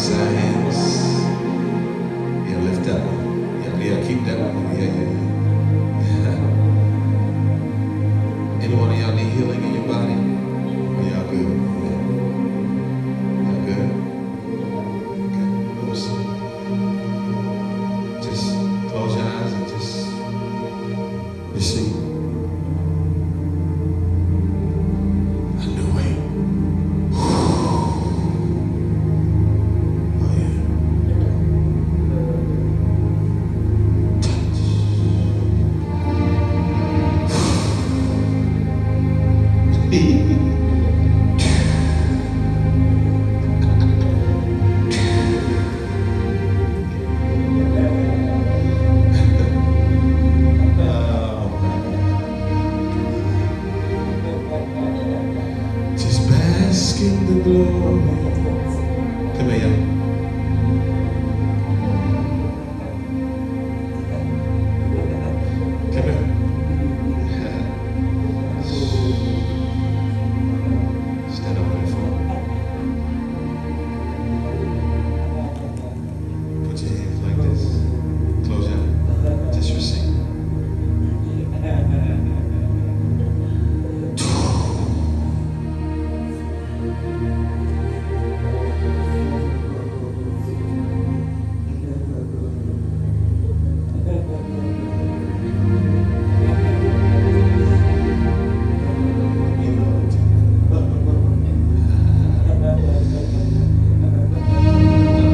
our hands. Yeah, lift that one. Yeah, keep that one. Yeah. Anyone of y'all need healing in your body? Oh, y'all good? Y'all good? Okay. Awesome. Just close your eyes and just receive. A new way. Oh yeah. Just bask in the glory. Come here, y'all. Come here. Stand over there for me. Put your hands like this. Close your eyes. Just receive.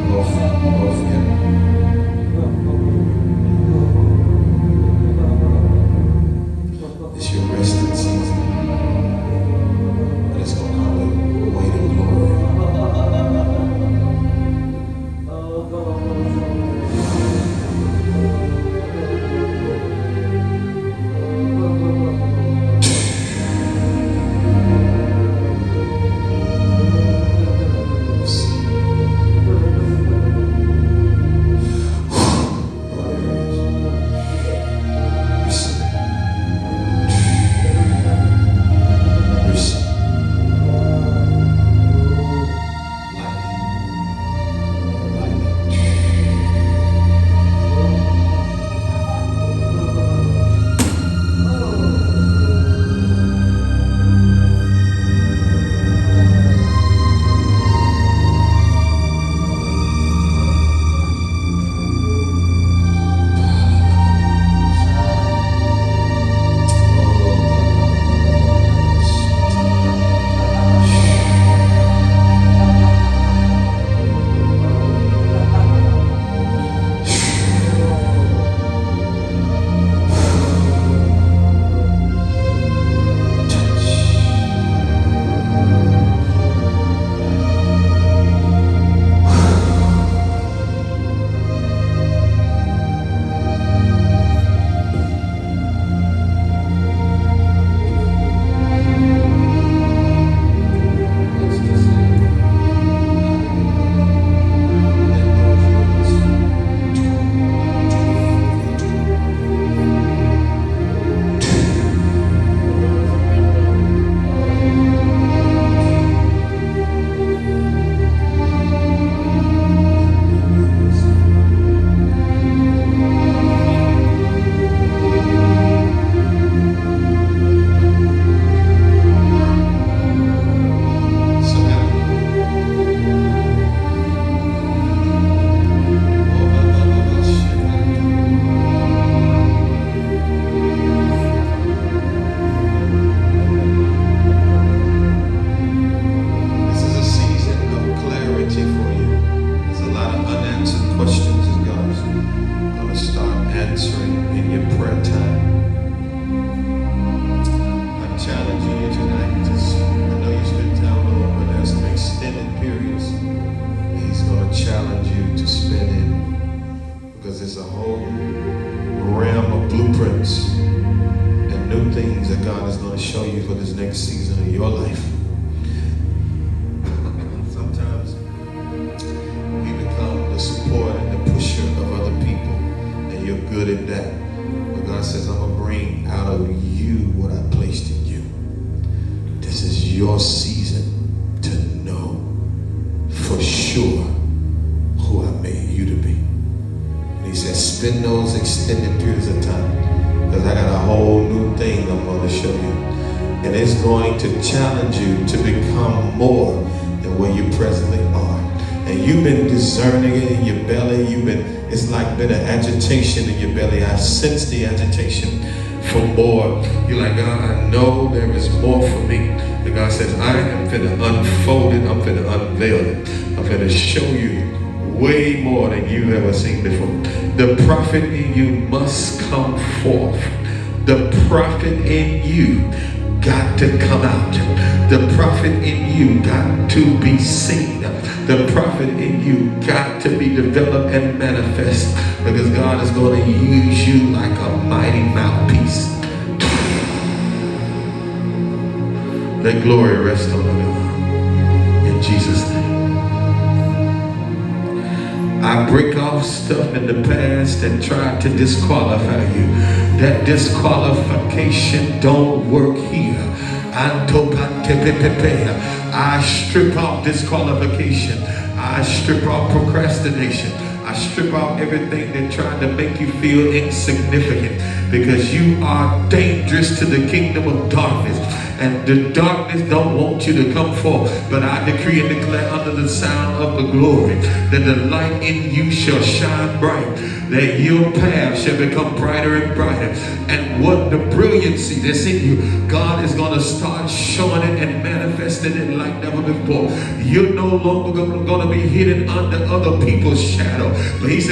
Both, yeah. It's your resting season. And it's going to come with weight of glory. show you for this next season of your life. Sometimes we become the support and the pusher of other people, and you're good at that. But God says, I'm going to bring out of you what I placed in you. This is your season to know for sure spend those extended periods of time, because I got a whole new thing I'm going to show you. And it's going to challenge you to become more than where you presently are. And you've been discerning it in your belly. It's like been an agitation in your belly. I sense the agitation for more. You're like, God, I know there is more for me. And God says, I am finna unfold it. I'm finna unveil it. I'm finna show you way more than you've ever seen before. The prophet in you must come forth. The prophet in you got to come out. The prophet in you got to be seen. The prophet in you got to be developed and manifest, because God is going to use you like a mighty mouthpiece. Let glory rest on you. In Jesus' name. I break off stuff in the past that tried to disqualify you. That disqualification don't work here. I strip off disqualification. I strip off procrastination. I strip off everything that tried to make you feel insignificant, because you are dangerous to the kingdom of darkness. And the darkness don't want you to come forth. But I decree and declare under the sound of the glory that the light in you shall shine bright, that your path shall become brighter and brighter. And what the brilliancy that's in you, God is going to start showing it and manifesting it like never before. You're no longer going to be hidden under other people's shadow. But he said,